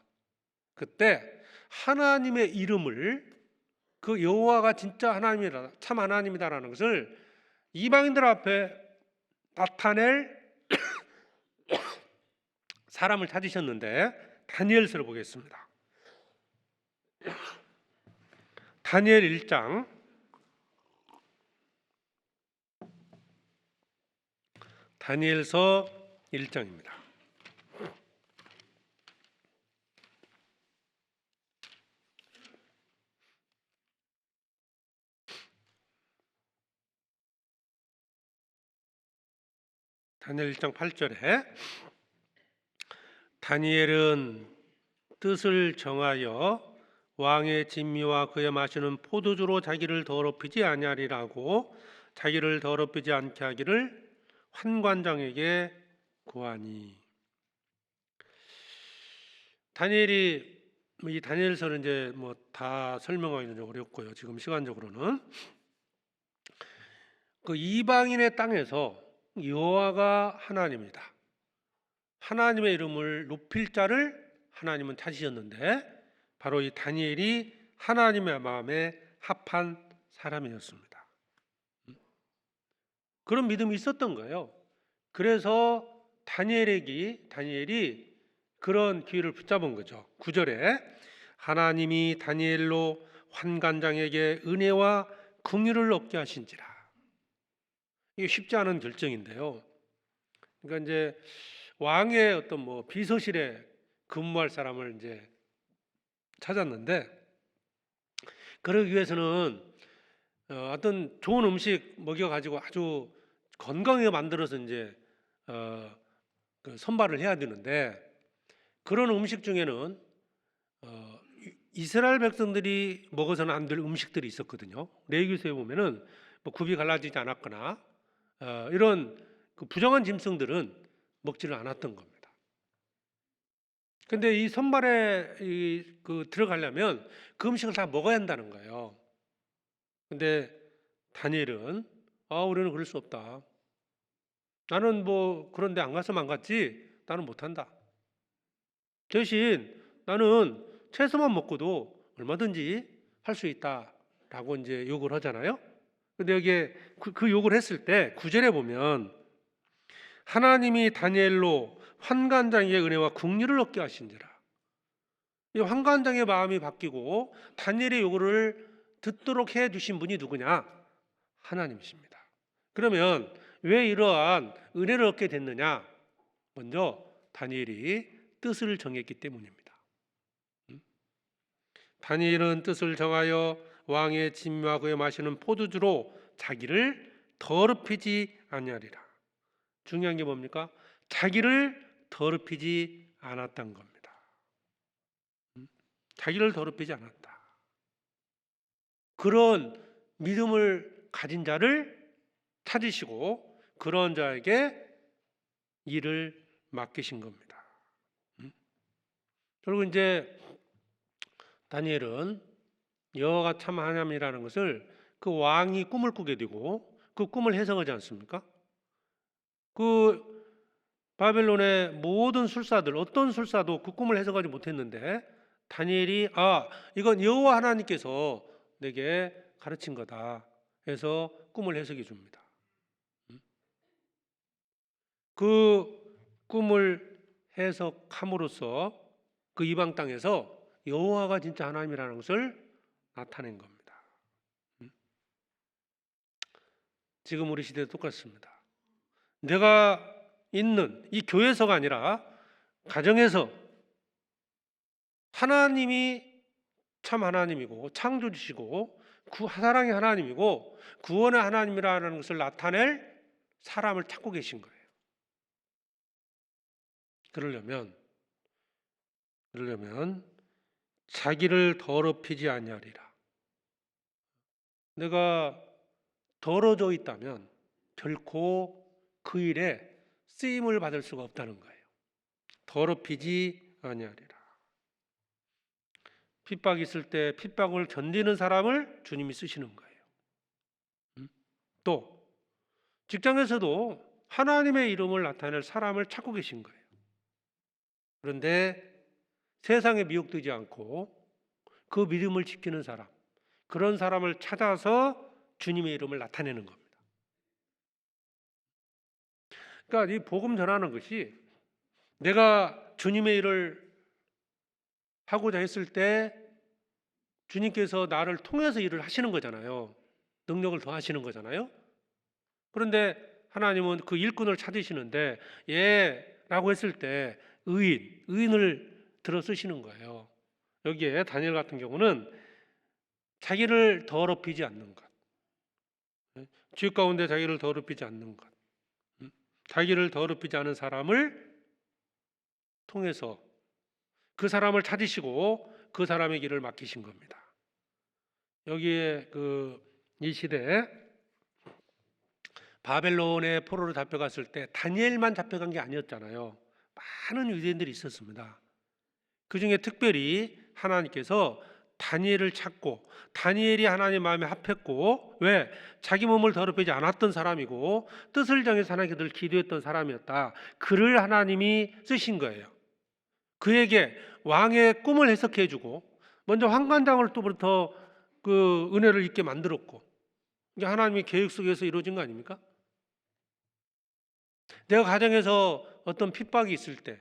그때 하나님의 이름을, 그 여호와가 진짜 하나님이다, 참 하나님이다라는 것을 이방인들 앞에 나타낼 사람을 찾으셨는데 다니엘서를 보겠습니다. 다니엘 1장 다니엘서 1장입니다. 다니엘 1장 8절에 다니엘은 뜻을 정하여 왕의 진미와 그의 마시는 포도주로 자기를 더럽히지 아니하리라고 자기를 더럽히지 않게 하기를 환관장에게 구하니. 다니엘이 이 다니엘서는 이제 뭐 다 설명하기는 좀 어렵고요. 지금 시간적으로는 그 이방인의 땅에서 여호와가 하나님이다. 하나님의 이름을 높일 자를 하나님은 찾으셨는데 바로 이 다니엘이 하나님의 마음에 합한 사람이었습니다. 그런 믿음이 있었던 거예요. 그래서 다니엘이 그런 기회를 붙잡은 거죠. 9절에 하나님이 다니엘로 환관장에게 은혜와 긍휼을 얻게 하신지라. 이게 쉽지 않은 결정인데요. 그러니까 이제 왕의 어떤 뭐 비서실에 근무할 사람을 이제 찾았는데 그러기 위해서는 어떤 좋은 음식 먹여가지고 아주 건강하게 만들어서 이제 그 선발을 해야 되는데 그런 음식 중에는 이스라엘 백성들이 먹어서는 안 될 음식들이 있었거든요. 레위기서에 보면은 뭐 굽이 갈라지지 않았거나 이런 그 부정한 짐승들은 먹지를 않았던 겁니다. 근데 이 선발에 그 들어가려면 그 음식을 다 먹어야 한다는 거예요. 근데 다니엘은 우리는 그럴 수 없다. 나는 뭐 그런데 안 갔으면 안 갔지. 나는 못한다. 대신 나는 채소만 먹고도 얼마든지 할 수 있다라고 이제 욕을 하잖아요. 근데 여기에 그 욕을 했을 때 9절에 보면 하나님이 다니엘로 환관장의 은혜와 긍휼을 얻게 하신지라. 이 환관장의 마음이 바뀌고 다니엘의 요구를 듣도록 해 주신 분이 누구냐? 하나님이십니다. 그러면 왜 이러한 은혜를 얻게 됐느냐? 먼저 다니엘이 뜻을 정했기 때문입니다. 다니엘은 뜻을 정하여 왕의 진미와 그의 마시는 포도주로 자기를 더럽히지 아니하리라. 중요한 게 뭡니까? 자기를 더럽히지 않았던 겁니다. 자기를 더럽히지 않았다. 그런 믿음을 가진 자를 찾으시고 그런 자에게 일을 맡기신 겁니다. 그리고 이제 다니엘은 여호와가 참 하나님이라는 것을 그 왕이 꿈을 꾸게 되고 그 꿈을 해석하지 않습니까? 그 바벨론의 모든 술사들 어떤 술사도 그 꿈을 해석하지 못했는데 다니엘이 이건 여호와 하나님께서 내게 가르친 거다 해서 꿈을 해석해 줍니다. 그 꿈을 해석함으로써 그 이방 땅에서 여호와가 진짜 하나님이라는 것을 나타낸 겁니다. 지금 우리 시대도 똑같습니다. 내가 있는 이 교회에서가 아니라 가정에서 하나님이 참 하나님이고 창조주시고 사랑의 하나님이고 구원의 하나님이라는 것을 나타낼 사람을 찾고 계신 거예요. 그러려면 자기를 더럽히지 아니하리라. 내가 더러져 있다면 결코 그 일에 쓰임을 받을 수가 없다는 거예요. 더럽히지 아니하리라. 핍박이 있을 때 핍박을 견디는 사람을 주님이 쓰시는 거예요. 또 직장에서도 하나님의 이름을 나타낼 사람을 찾고 계신 거예요. 그런데 세상에 미혹되지 않고 그 믿음을 지키는 사람, 그런 사람을 찾아서 주님의 이름을 나타내는 겁니다. 그러니까 이 복음 전하는 것이 내가 주님의 일을 하고자 했을 때 주님께서 나를 통해서 일을 하시는 거잖아요. 능력을 더하시는 거잖아요. 그런데 하나님은 그 일꾼을 찾으시는데 라고 했을 때 의인을 들어 쓰시는 거예요. 여기에 다니엘 같은 경우는 자기를 더럽히지 않는 것, 죄 가운데 자기를 더럽히지 않는 것, 자기를 더럽히지 않은 사람을 통해서 그 사람을 찾으시고 그 사람의 길을 맡기신 겁니다. 여기에 이 시대에 바벨론의 포로로 잡혀갔을 때 다니엘만 잡혀간 게 아니었잖아요. 많은 유대인들이 있었습니다. 그 중에 특별히 하나님께서 다니엘을 찾고, 다니엘이 하나님 마음에 합했고, 왜? 자기 몸을 더럽히지 않았던 사람이고 뜻을 정해서 하나님께 늘 기도했던 사람이었다. 그를 하나님이 쓰신 거예요. 그에게 왕의 꿈을 해석해 주고 먼저 환관장을 또부터 그 은혜를 입게 만들었고, 이게 하나님의 계획 속에서 이루어진 거 아닙니까? 내가 가정에서 어떤 핍박이 있을 때,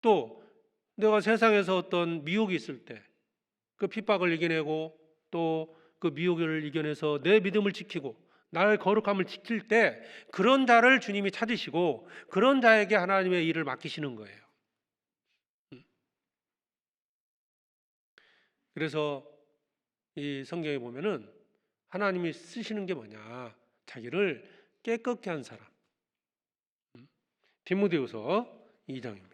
또 내가 세상에서 어떤 미혹이 있을 때 그 핍박을 이겨내고 또 그 미혹을 이겨내서 내 믿음을 지키고 나의 거룩함을 지킬 때 그런 자를 주님이 찾으시고 그런 자에게 하나님의 일을 맡기시는 거예요. 그래서 이 성경에 보면은 하나님이 쓰시는 게 뭐냐? 자기를 깨끗게 한 사람. 디모데후서 2장입니다.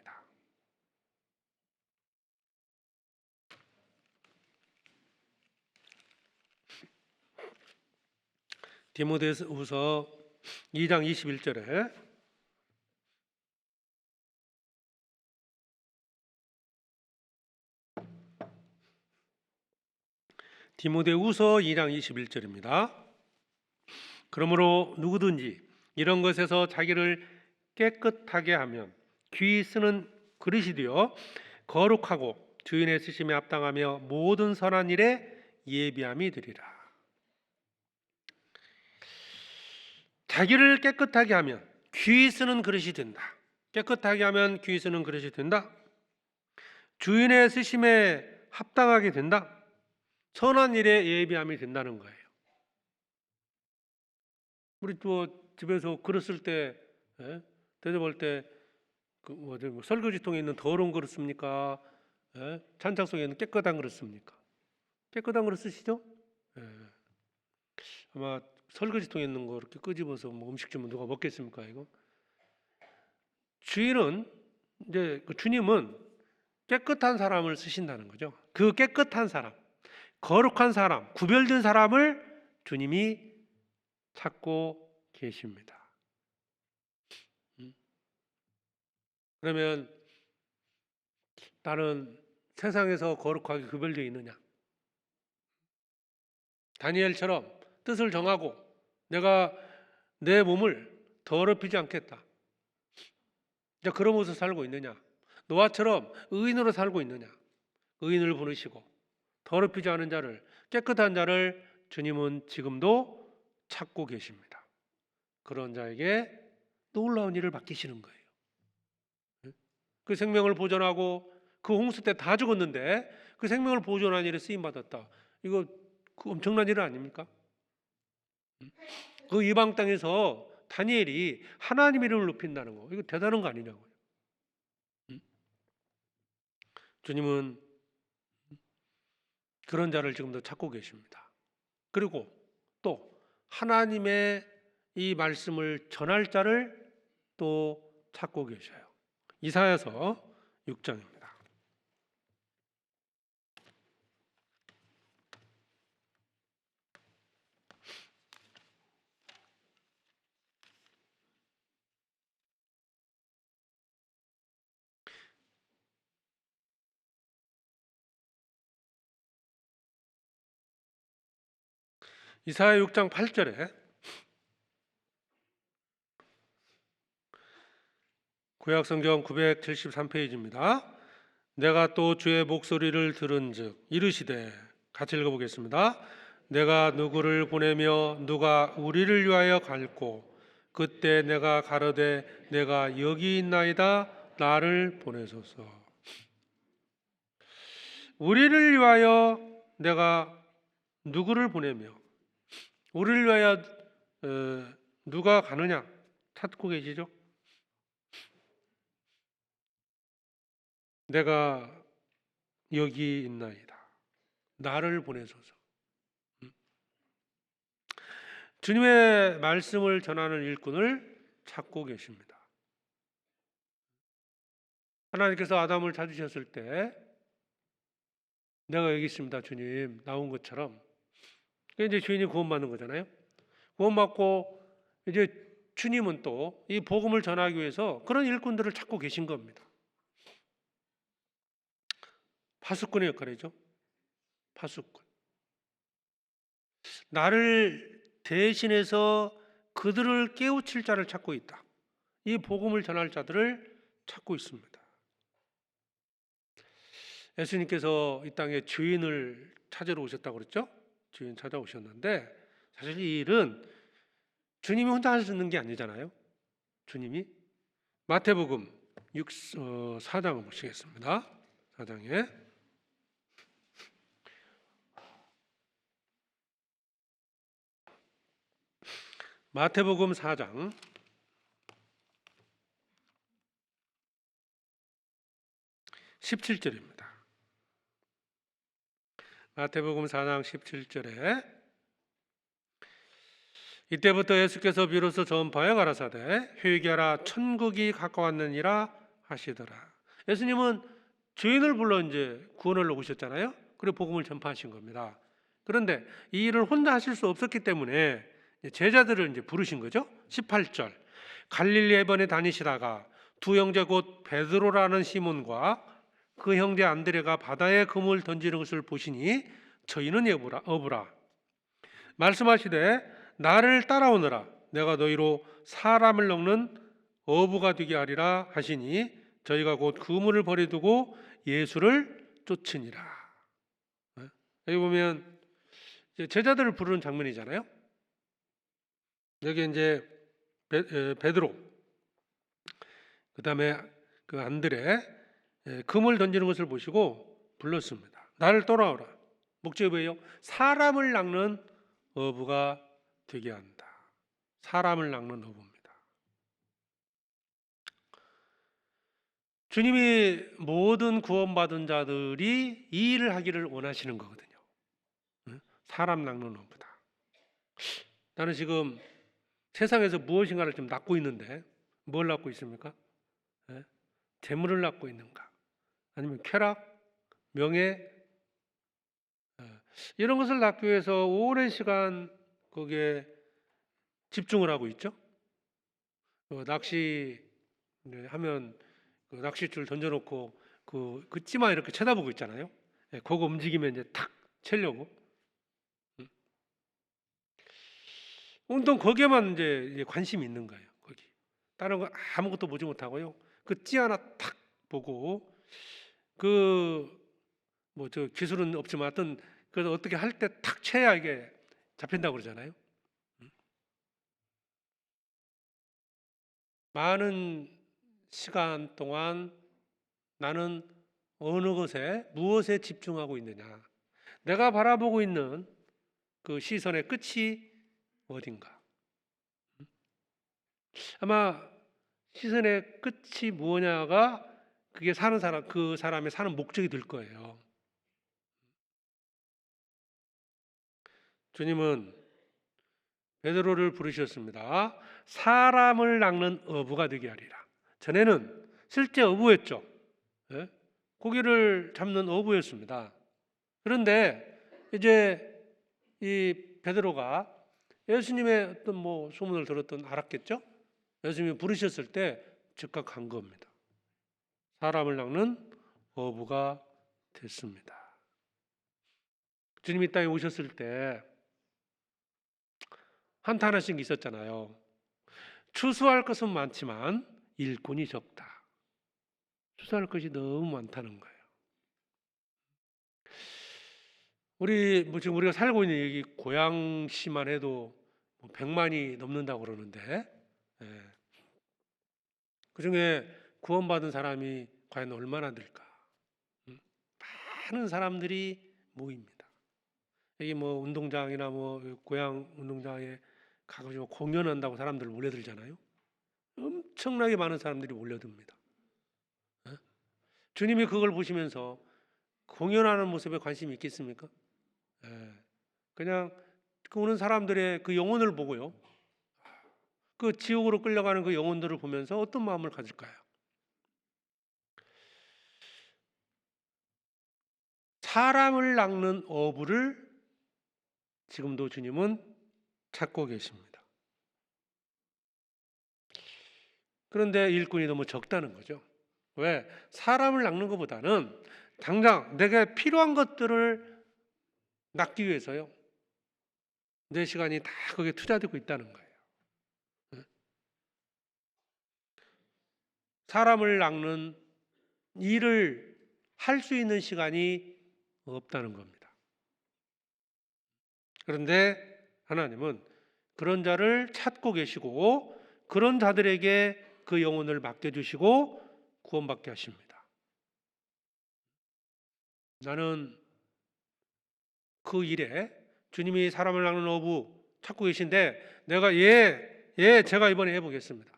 디모데후서 2장 21절에 디모데후서 2장 21절입니다. 그러므로 누구든지 이런 것에서 자기를 깨끗하게 하면 귀 쓰는 그릇이 되어 거룩하고 주인의 쓰심에 합당하며 모든 선한 일에 예비함이 되리라. 자기를 깨끗하게 하면 귀 쓰는 그릇이 된다. 깨끗하게 하면 귀 쓰는 그릇이 된다. 주인의 쓰심에 합당하게 된다. 선한 일에 예비함이 된다는 거예요. 우리 또 집에서 그릇 쓸 때, 대접할 때 설거지통에 있는 더러운 그릇 씁니까? 찬장 속에 있는 깨끗한 그릇 씁니까? 깨끗한 그릇 쓰시죠? 아마 설거지통에 있는 거 이렇게 끄집어서 음식 주면 누가 먹겠습니까? 이거 주인은 이제 주님은 깨끗한 사람을 쓰신다는 거죠. 그 깨끗한 사람, 거룩한 사람, 구별된 사람을 주님이 찾고 계십니다. 그러면 나는 세상에서 거룩하게 구별되어 있느냐? 다니엘처럼 뜻을 정하고 내가 내 몸을 더럽히지 않겠다. 이제 그런 모습 살고 있느냐? 노아처럼 의인으로 살고 있느냐? 의인을 부르시고 더럽히지 않은 자를, 깨끗한 자를 주님은 지금도 찾고 계십니다. 그런 자에게 놀라운 일을 맡기시는 거예요. 그 생명을 보존하고 그 홍수 때 다 죽었는데 그 생명을 보존한 일에 쓰임 받았다. 이거 그 엄청난 일 아닙니까? 그 이방 땅에서 다니엘이 하나님 이름을 높인다는 거, 이거 대단한 거 아니냐고요. 주님은 그런 자를 지금도 찾고 계십니다. 그리고 또 하나님의 이 말씀을 전할 자를 또 찾고 계셔요. 이사야서 6장입니다. 이사야 6장 8절에 구약성경 973페이지입니다. 내가 또 주의 목소리를 들은즉 이르시되, 같이 읽어보겠습니다. 내가 누구를 보내며 누가 우리를 위하여 갈고 그때 내가 가로되 내가 여기 있나이다 나를 보내소서. 우리를 위하여 내가 누구를 보내며 우리를 위하여 누가 가느냐 찾고 계시죠? 내가 여기 있나이다 나를 보내소서. 주님의 말씀을 전하는 일꾼을 찾고 계십니다. 하나님께서 아담을 찾으셨을 때 내가 여기 있습니다 주님 나온 것처럼 이제 주인이 구원받는 거잖아요. 구원받고 이제 주님은 또 이 복음을 전하기 위해서 그런 일꾼들을 찾고 계신 겁니다. 파수꾼의 역할이죠. 파수꾼. 나를 대신해서 그들을 깨우칠 자를 찾고 있다. 이 복음을 전할 자들을 찾고 있습니다. 예수님께서 이 땅에 주인을 찾으러 오셨다고 그랬죠? 주인 찾아오셨는데 사실 이 일은 주님이 혼자 하시는 게 아니잖아요. 주님이 마태복음 4장을 보시겠습니다. 4장에 마태복음 4장 17절입니다. 마태복음 4장 17절에 이때부터 예수께서 비로소 전파에 가라사대 회개하라 천국이 가까웠느니라 하시더라. 예수님은 죄인을 불러 이제 구원을 오셨잖아요. 그리고 복음을 전파하신 겁니다. 그런데 이 일을 혼자 하실 수 없었기 때문에 제자들을 이제 부르신 거죠. 18절 갈릴리 해변에 다니시다가 두 형제 곧 베드로라는 시몬과 그 형제 안드레가 바다에 그물 던지는 것을 보시니 저희는 어부라 말씀하시되 나를 따라오너라 내가 너희로 사람을 낚는 어부가 되게 하리라 하시니 저희가 곧 그물을 버려두고 예수를 쫓으니라. 여기 보면 제자들을 부르는 장면이잖아요. 여기 이제 베드로 그다음에 그 안드레 그물 던지는 것을 보시고 불렀습니다. 나를 따라오라. 목적이 뭐예요? 사람을 낚는 어부가 되게 한다. 사람을 낚는 어부입니다. 주님이 모든 구원받은 자들이 이 일을 하기를 원하시는 거거든요. 사람 낚는 어부다. 나는 지금 세상에서 무엇인가를 좀 낚고 있는데 뭘 낚고 있습니까? 재물을 낚고 있는가? 아니면 쾌락, 명예 이런 것을 낚기 위해서 오랜 시간 거기에 집중을 하고 있죠. 낚시 하면 그 낚싯줄 던져놓고 그 찌만 이렇게 쳐다보고 있잖아요. 그거 움직이면 이제 탁 채려고. 온통 거기에만 이제 관심이 있는 거예요. 거기 다른 거 아무것도 보지 못하고요. 그 찌 하나 탁 보고 뭐 저 기술은 없지만 하여튼 그래서 어떻게 할 때 탁 쳐야 이게 잡힌다고 그러잖아요. 많은 시간 동안 나는 어느 것에 무엇에 집중하고 있느냐. 내가 바라보고 있는 그 시선의 끝이 어딘가. 아마 시선의 끝이 무엇냐가 그게 사는 사람 그 사람의 사는 목적이 될 거예요. 주님은 베드로를 부르셨습니다. 사람을 낚는 어부가 되게 하리라. 전에는 실제 어부였죠. 고기를 잡는 어부였습니다. 그런데 이제 이 베드로가 예수님의 어떤 뭐 소문을 들었던 알았겠죠. 예수님이 부르셨을 때 즉각 간 겁니다. 사람을 낚는 어부가 됐습니다. 주님이 이 땅에 오셨을 때 한탄하신 게 있었잖아요. 추수할 것은 많지만 일꾼이 적다. 추수할 것이 너무 많다는 거예요. 지금 우리가 살고 있는 여기 고양시만 해도 100만이 넘는다고 그러는데 예. 그중에 구원받은 사람이 과연 얼마나 될까? 많은 사람들이 모입니다. 여기 뭐 운동장이나 뭐 고향 운동장에 가가지고 공연한다고 사람들 몰려들잖아요. 엄청나게 많은 사람들이 몰려듭니다. 예? 주님이 그걸 보시면서 공연하는 모습에 관심이 있겠습니까? 예. 그냥 그 오는 사람들의 그 영혼을 보고요. 그 지옥으로 끌려가는 그 영혼들을 보면서 어떤 마음을 가질까요? 사람을 낚는 어부를 지금도 주님은 찾고 계십니다. 그런데 일꾼이 너무 적다는 거죠. 왜? 사람을 낚는 것보다는 당장 내게 필요한 것들을 낚기 위해서요. 내 시간이 다 거기에 투자되고 있다는 거예요. 사람을 낚는 일을 할 수 있는 시간이 없다는 겁니다. 그런데 하나님은 그런 자를 찾고 계시고 그런 자들에게 그 영혼을 맡겨주시고 구원받게 하십니다. 나는 그 일에 주님이 사람을 낚는 어부 찾고 계신데 내가 제가 이번에 해보겠습니다.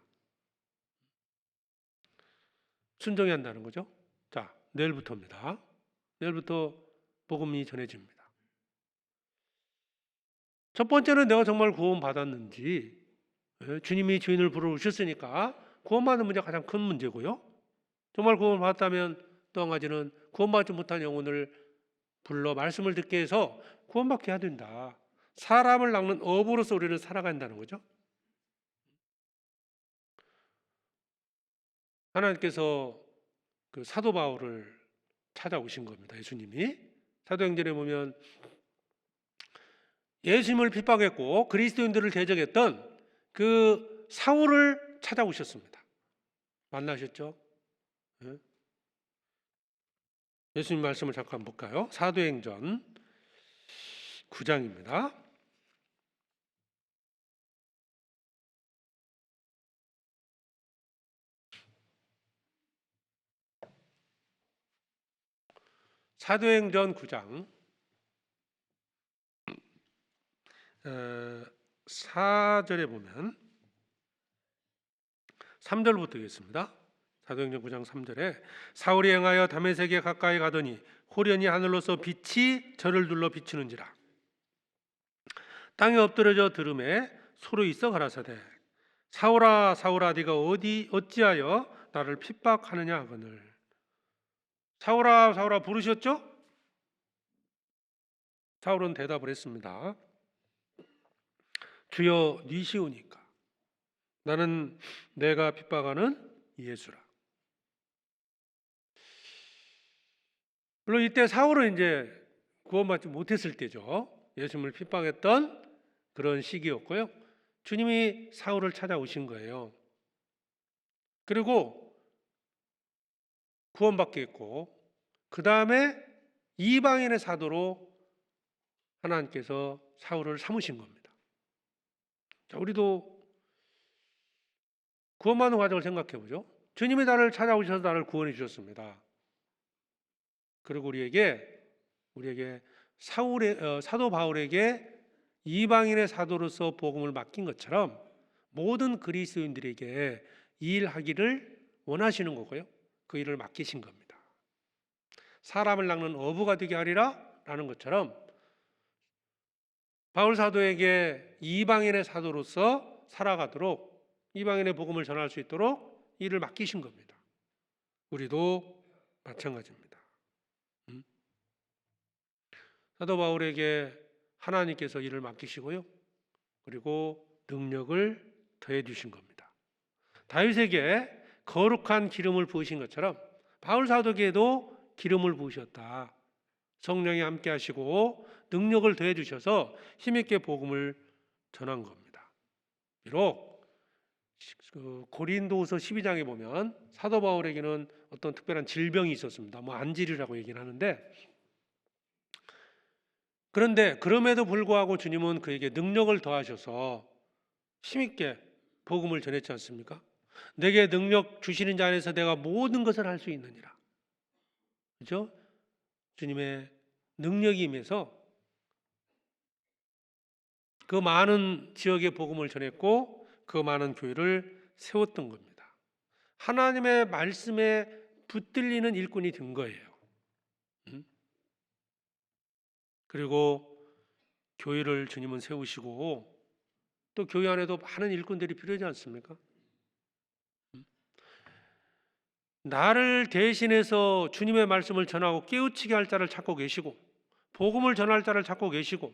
순종해야 한다는 거죠. 자, 내일부터입니다. 내일부터 복음이 전해집니다. 첫 번째는 내가 정말 구원받았는지, 주님이 주인을 부르셨으니까 구원받는 문제가 가장 큰 문제고요. 정말 구원받았다면 또 한 가지는 구원받지 못한 영혼을 불러 말씀을 듣게 해서 구원받게 해야 된다. 사람을 낚는 어부로서 우리는 살아간다는 거죠. 하나님께서 그 사도 바울을 찾아오신 겁니다. 예수님이. 사도행전에 보면 예수님을 핍박했고 그리스도인들을 대적했던 그 사울을 찾아오셨습니다. 만나셨죠? 예수님 말씀을 잠깐 볼까요? 사도행전 9장입니다. 사도행전 9장 4절에 보면 3절부터 읽겠습니다. 사도행전 9장 3절에 사울이 행하여 다메섹에 가까이 가더니 호련히 하늘로서 빛이 저를 둘러 비추는지라 땅에 엎드려져 들음에 소로 있어 가라사대 사울아 사울아 네가 어찌하여 나를 핍박하느냐 하거늘. 사울아 사울아 부르셨죠? 사울은 대답을 했습니다. 주여 니시오니까 나는 내가 핍박하는 예수라. 물론 이때 사울은 이제 구원받지 못했을 때죠. 예수님을 핍박했던 그런 시기였고요. 주님이 사울을 찾아오신 거예요. 그리고 구원받게 했고 그 다음에 이방인의 사도로 하나님께서 사울을 삼으신 겁니다. 자, 우리도 구원받는 과정을 생각해 보죠. 주님이 나를 찾아오셔서 나를 구원해 주셨습니다. 그리고 우리에게 사도 바울에게 이방인의 사도로서 복음을 맡긴 것처럼 모든 그리스도인들에게 이 일하기를 원하시는 거고요. 그 일을 맡기신 겁니다. 사람을 낚는 어부가 되게 하리라 라는 것처럼 바울 사도에게 이방인의 사도로서 살아가도록 이방인의 복음을 전할 수 있도록 일을 맡기신 겁니다. 우리도 마찬가지입니다. 사도 바울에게 하나님께서 일을 맡기시고요. 그리고 능력을 더해 주신 겁니다. 다윗에게 거룩한 기름을 부으신 것처럼 바울 사도에게도 기름을 부으셨다. 성령이 함께 하시고 능력을 더해 주셔서 힘있게 복음을 전한 겁니다. 비록 고린도후서 12장에 보면 사도 바울에게는 어떤 특별한 질병이 있었습니다. 뭐 안질이라고 얘기를 하는데 그런데 그럼에도 불구하고 주님은 그에게 능력을 더하셔서 힘있게 복음을 전했지 않습니까? 내게 능력 주시는 자 안에서 내가 모든 것을 할 수 있느니라. 그렇죠? 주님의 능력이 임해서 그 많은 지역에 복음을 전했고 그 많은 교회를 세웠던 겁니다. 하나님의 말씀에 붙들리는 일꾼이 된 거예요. 그리고 교회를 주님은 세우시고 또 교회 안에도 많은 일꾼들이 필요하지 않습니까? 나를 대신해서 주님의 말씀을 전하고 깨우치게 할 자를 찾고 계시고 복음을 전할 자를 찾고 계시고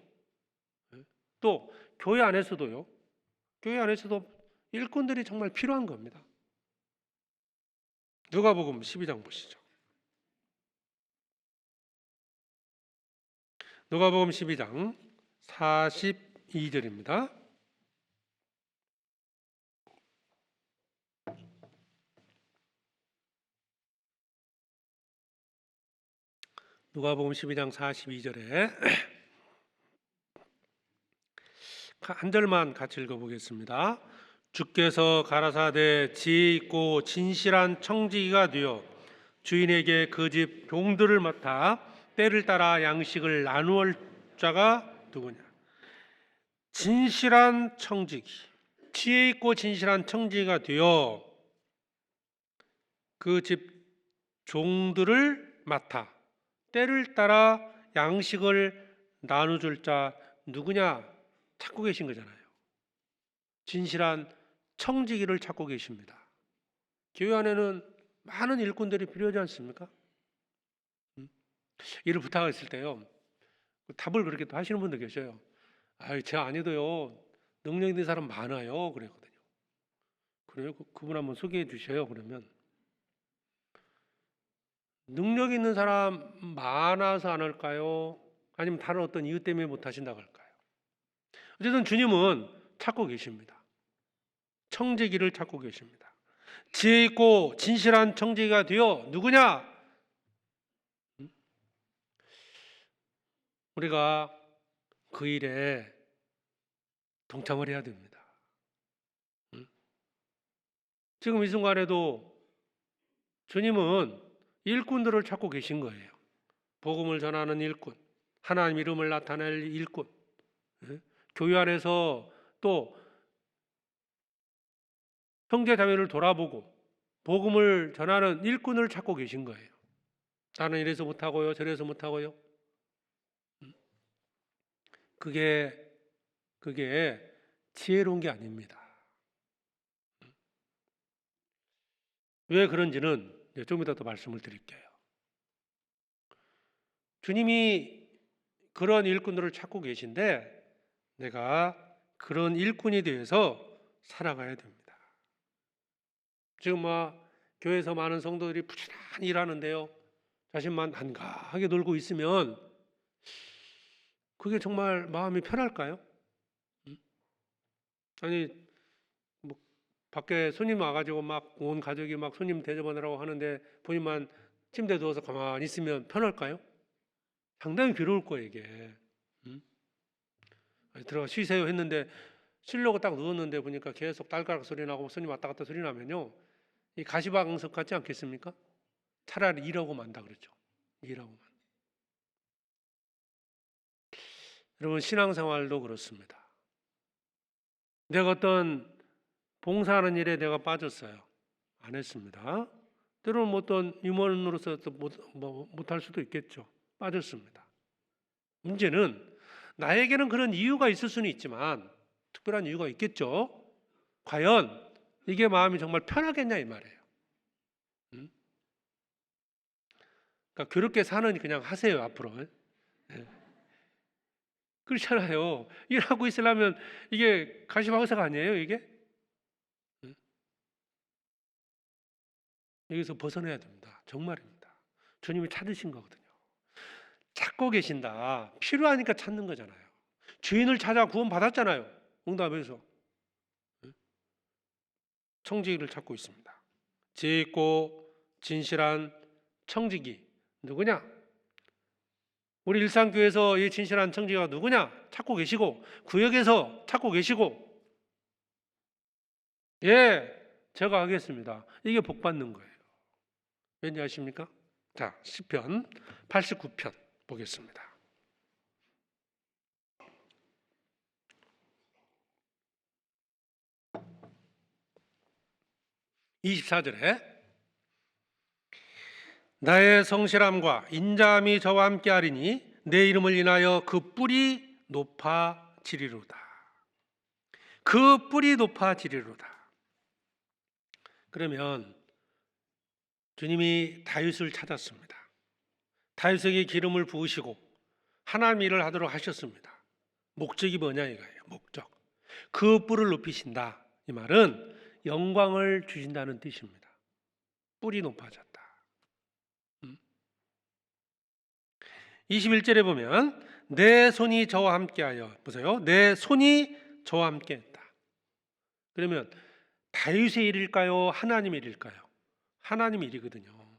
또 교회 안에서도요. 교회 안에서도 일꾼들이 정말 필요한 겁니다. 누가복음 12장 보시죠. 누가복음 12장 42절입니다. 누가복음 12장 42절에 한 절만 같이 읽어보겠습니다. 주께서 가라사대 지혜 있고 진실한 청지기가 되어 주인에게 그 집 종들을 맡아 때를 따라 양식을 나누을 자가 누구냐? 진실한 청지기, 지혜 있고 진실한 청지기가 되어 그 집 종들을 맡아 때를 따라 양식을 나눠줄 자 누구냐? 찾고 계신 거잖아요. 진실한 청지기를 찾고 계십니다. 교회 안에는 많은 일꾼들이 필요하지 않습니까? 일을 부탁했을 때요. 답을 그렇게 또 하시는 분들 계셔요. 제 아니도요. 능력 있는 사람 많아요. 그랬거든요. 그래요? 그분 한번 소개해 주셔요. 그러면 능력 있는 사람 많아서 안 할까요? 아니면 다른 어떤 이유 때문에 못 하신다고 할까요? 어쨌든 주님은 찾고 계십니다. 청지기를 찾고 계십니다. 지혜 있고 진실한 청지기가 되어 누구냐? 우리가 그 일에 동참을 해야 됩니다. 지금 이 순간에도 주님은 일꾼들을 찾고 계신 거예요. 복음을 전하는 일꾼, 하나님 이름을 나타낼 일꾼, 교회 안에서 또 형제 자매를 돌아보고 복음을 전하는 일꾼을 찾고 계신 거예요. 나는 이래서 못하고요, 저래서 못하고요. 그게 지혜로운 게 아닙니다. 왜 그런지는 좀 이따 또 말씀을 드릴게요. 주님이 그런 일꾼들을 찾고 계신데 내가 그런 일꾼이 되어서 살아가야 됩니다. 지금 교회에서 많은 성도들이 부지런히 일하는데요. 자신만 한가하게 놀고 있으면 그게 정말 마음이 편할까요? 아니 밖에 손님 와가지고 온 가족이 손님 대접하느라고 하는데 본인만 침대에 누워서 가만히 있으면 편할까요? 상당히 괴로울 거예요 이게. 들어가 쉬세요 했는데 쉬려고 딱 누웠는데 보니까 계속 딸깍 소리 나고 손님 왔다 갔다 소리 나면요 이 가시방석 같지 않겠습니까? 차라리 일하고 만다 그랬죠. 일하고 만. 여러분 신앙생활도 그렇습니다. 내가 어떤 봉사하는 일에 내가 빠졌어요. 안 했습니다. 때로는 어떤 임원으로서 못할 수도 있겠죠. 빠졌습니다. 문제는 나에게는 그런 이유가 있을 수는 있지만 특별한 이유가 있겠죠. 과연 이게 마음이 정말 편하겠냐 이 말이에요. 그러니까 그렇게 사는 그냥 하세요 앞으로. 네. 그렇잖아요. 일하고 있으려면 이게 가시방석 아니에요 이게? 여기서 벗어나야 됩니다. 정말입니다. 주님이 찾으신 거거든요. 찾고 계신다. 필요하니까 찾는 거잖아요. 주인을 찾아 구원 받았잖아요. 응답에서. 청지기를 찾고 있습니다. 지혜 있고 진실한 청지기 누구냐? 우리 일산교회에서 이 진실한 청지기가 누구냐? 찾고 계시고 구역에서 찾고 계시고 예, 제가 하겠습니다. 이게 복 받는 거예요. 왠지 아십니까? 자, 시편 89편 보겠습니다. 24절에 나의 성실함과 인자함이 저와 함께하리니 내 이름을 인하여 그 뿔이 높아지리로다. 그 뿔이 높아지리로다. 그러면 주님이 다윗을 찾았습니다. 다윗에게 기름을 부으시고 하나님 일을 하도록 하셨습니다. 목적이 뭐냐 이거예요. 목적. 그 뿔을 높이신다. 이 말은 영광을 주신다는 뜻입니다. 뿔이 높아졌다. 21절에 보면 내 손이 저와 함께하여, 보세요. 내 손이 저와 함께했다. 그러면 다윗의 일일까요? 하나님의 일일까요? 하나님의 일이거든요.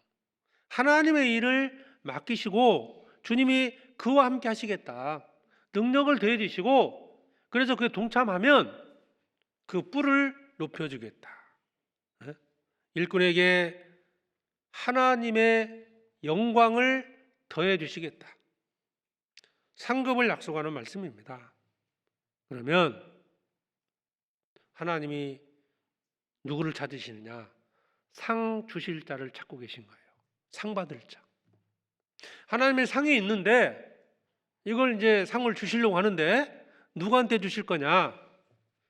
하나님의 일을 맡기시고 주님이 그와 함께 하시겠다. 능력을 더해 주시고 그래서 그에 동참하면 그 뿔을 높여주겠다. 일꾼에게 하나님의 영광을 더해 주시겠다. 상급을 약속하는 말씀입니다. 그러면 하나님이 누구를 찾으시느냐? 상 주실 자를 찾고 계신 거예요. 상 받을 자. 하나님의 상이 있는데 이걸 이제 상을 주시려고 하는데 누구한테 주실 거냐?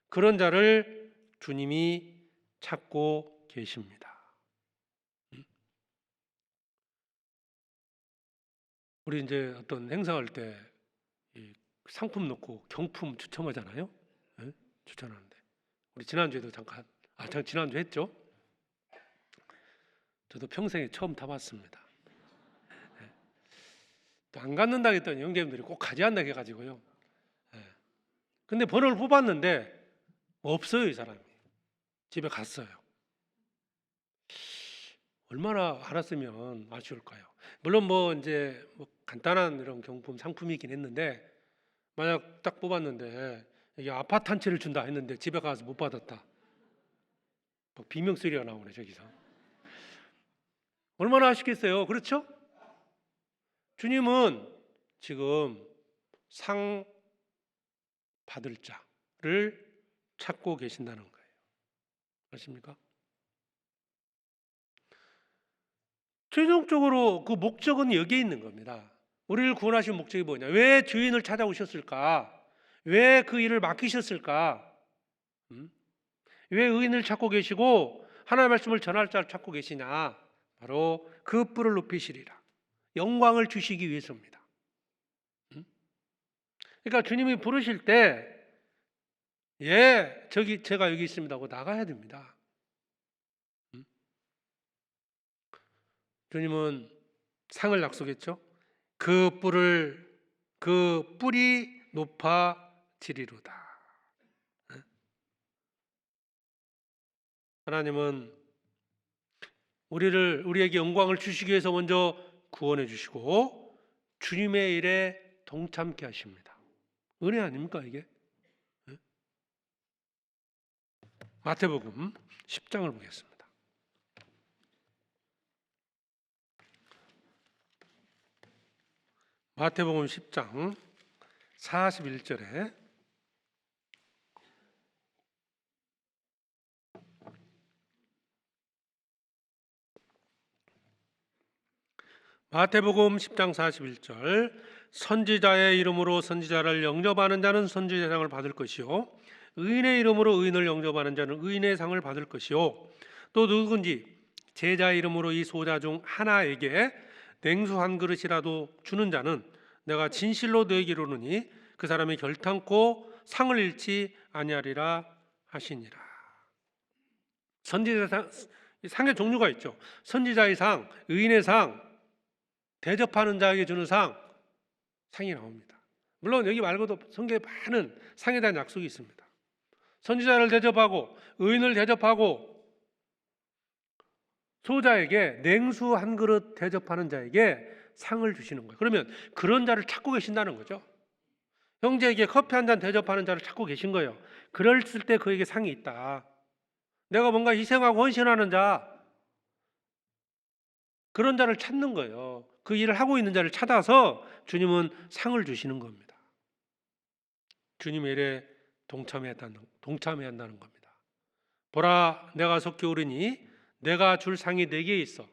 그런 자를 주님이 찾고 계십니다. 우리 이제 어떤 행사할 때 상품 놓고 경품 추첨하잖아요. 네? 추천하는데 우리 지난주에도 잠깐 지난주 했죠. 저도 평생에 처음 타봤습니다. 네. 또 안 갖는다 했더니 형제님들이 꼭 가져간다 해가지고요. 네. 근데 번호를 뽑았는데 없어요. 이 사람이 집에 갔어요. 얼마나 알았으면 아쉬울까요? 물론 뭐 이제 뭐 간단한 이런 경품 상품이긴 했는데 만약 딱 뽑았는데 이게 아파트 한 채를 준다 했는데 집에 가서 못 받았다. 뭐 비명 소리가 나오네 저기서. 얼마나 아쉽겠어요. 그렇죠? 주님은 지금 상 받을 자를 찾고 계신다는 거예요. 아십니까? 최종적으로 그 목적은 여기에 있는 겁니다. 우리를 구원하신 목적이 뭐냐? 왜 주인을 찾아오셨을까? 왜 그 일을 맡기셨을까? 왜 의인을 찾고 계시고 하나님의 말씀을 전할 자를 찾고 계시냐? 바로 그 뿔을 높이시리라. 영광을 주시기 위해서입니다. 그러니까 주님이 부르실 때 제가 여기 있습니다 하고 나가야 됩니다. 주님은 상을 약속했죠. 그 뿔이 높아지리로다. 하나님은 우리에게 영광을 주시기 위해서 먼저 구원해 주시고 주님의 일에 동참케 하십니다. 은혜 아닙니까 이게? 마태복음 10장을 보겠습니다. 마태복음 10장 41절에 마태복음 10장 41절 선지자의 이름으로 선지자를 영접하는 자는 선지자의 상을 받을 것이요 의인의 이름으로 의인을 영접하는 자는 의인의 상을 받을 것이요 또 누구든지 제자의 이름으로 이 소자 중 하나에게 냉수 한 그릇이라도 주는 자는 내가 진실로 너에게 이르노니 그 사람이 결탄코 상을 잃지 아니하리라 하시니라. 선지자의 상의 종류가 있죠. 선지자의 상, 의인의 상, 대접하는 자에게 주는 상이 나옵니다. 물론 여기 말고도 성경에 많은 상에 대한 약속이 있습니다. 선지자를 대접하고 의인을 대접하고 소자에게 냉수 한 그릇 대접하는 자에게 상을 주시는 거예요. 그러면 그런 자를 찾고 계신다는 거죠. 형제에게 커피 한 잔 대접하는 자를 찾고 계신 거예요. 그랬을 때 그에게 상이 있다. 내가 뭔가 희생하고 헌신하는 자, 그런 자를 찾는 거예요. 그 일을 하고 있는 자를 찾아서 주님은 상을 주시는 겁니다. 주님의 일에 동참해야 한다는 겁니다. 보라, 내가 속히 오르니 내가 줄 상이 내게 있어.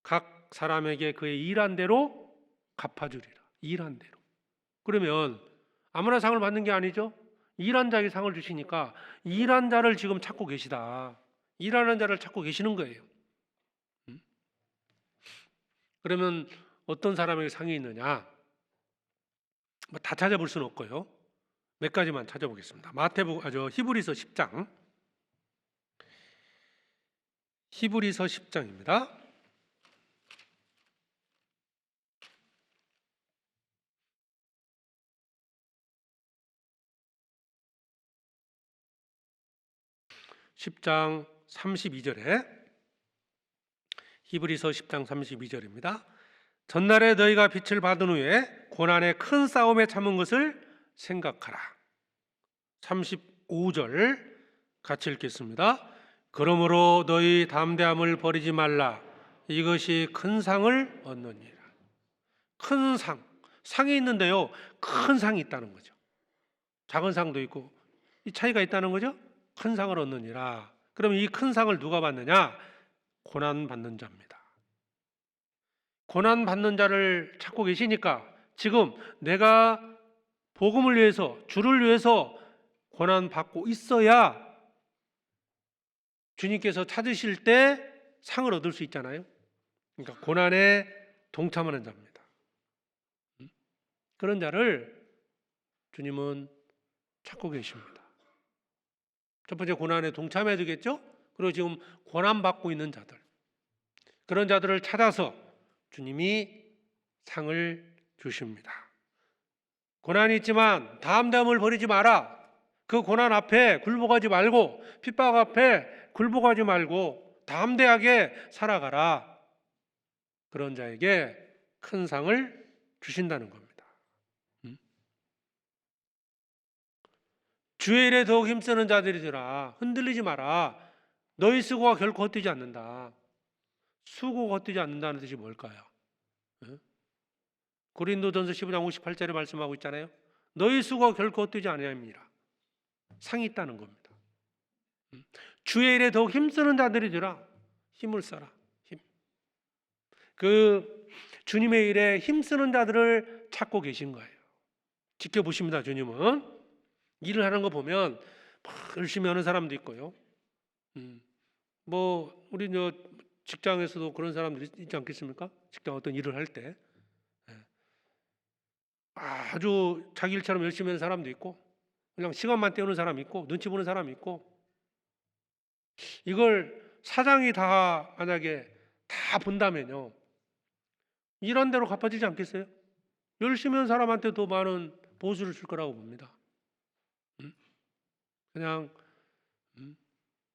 각 사람에게 그의 일한 대로 갚아주리라. 일한 대로. 그러면 아무나 상을 받는 게 아니죠. 일한 자에게 상을 주시니까 일한 자를 지금 찾고 계시다. 일하는 자를 찾고 계시는 거예요. 그러면 어떤 사람에게 상이 있느냐? 다 찾아볼 수는 없고요. 몇 가지만 찾아보겠습니다. 히브리서 10장. 히브리서 10장입니다. (10장) 32절에 히브리서 10장 32절입니다. 전날에 너희가 빛을 받은 후에 고난의 큰 싸움에 참은 것을 생각하라. 35절 같이 읽겠습니다. 그러므로 너희 담대함을 버리지 말라. 이것이 큰 상을 얻느니라. 큰 상이 있는데요, 큰 상이 있다는 거죠. 작은 상도 있고 이 차이가 있다는 거죠. 큰 상을 얻느니라. 그럼 이 큰 상을 누가 받느냐? 고난 받는 자입니다. 고난 받는 자를 찾고 계시니까 지금 내가 복음을 위해서, 주를 위해서 고난 받고 있어야 주님께서 찾으실 때 상을 얻을 수 있잖아요. 그러니까 고난에 동참하는 자입니다. 그런 자를 주님은 찾고 계십니다. 첫 번째, 고난에 동참해야 되겠죠? 그리고 지금 고난 받고 있는 자들, 그런 자들을 찾아서 주님이 상을 주십니다. 고난이 있지만 담대함을 버리지 마라. 그 고난 앞에 굴복하지 말고, 핍박 앞에 굴복하지 말고 담대하게 살아가라. 그런 자에게 큰 상을 주신다는 겁니다. 주의 일에 더욱 힘쓰는 자들이더라. 흔들리지 마라. 너희 수고가 결코 헛되지 않는다. 수고가 헛되지 않는다는 뜻이 뭘까요? 고린도전서 15장 58절에 말씀하고 있잖아요. 너희 수고가 결코 헛되지 아니함이라. 상이 있다는 겁니다. 주의 일에 더욱 힘쓰는 자들이더라. 힘을 써라. 힘. 그 주님의 일에 힘쓰는 자들을 찾고 계신 거예요. 지켜보십니다. 주님은 일을 하는 거 보면 열심히 하는 사람도 있고요. 우리 직장에서도 그런 사람들이 있지 않겠습니까? 직장 어떤 일을 할 때 아주 자기 일처럼 열심히 하는 사람도 있고, 그냥 시간만 때우는 사람이 있고, 눈치 보는 사람이 있고, 이걸 사장이 다 만약에 다 본다면요, 일한 대로 갚아지지 않겠어요? 열심히 한 사람한테 더 많은 보수를 줄 거라고 봅니다. 그냥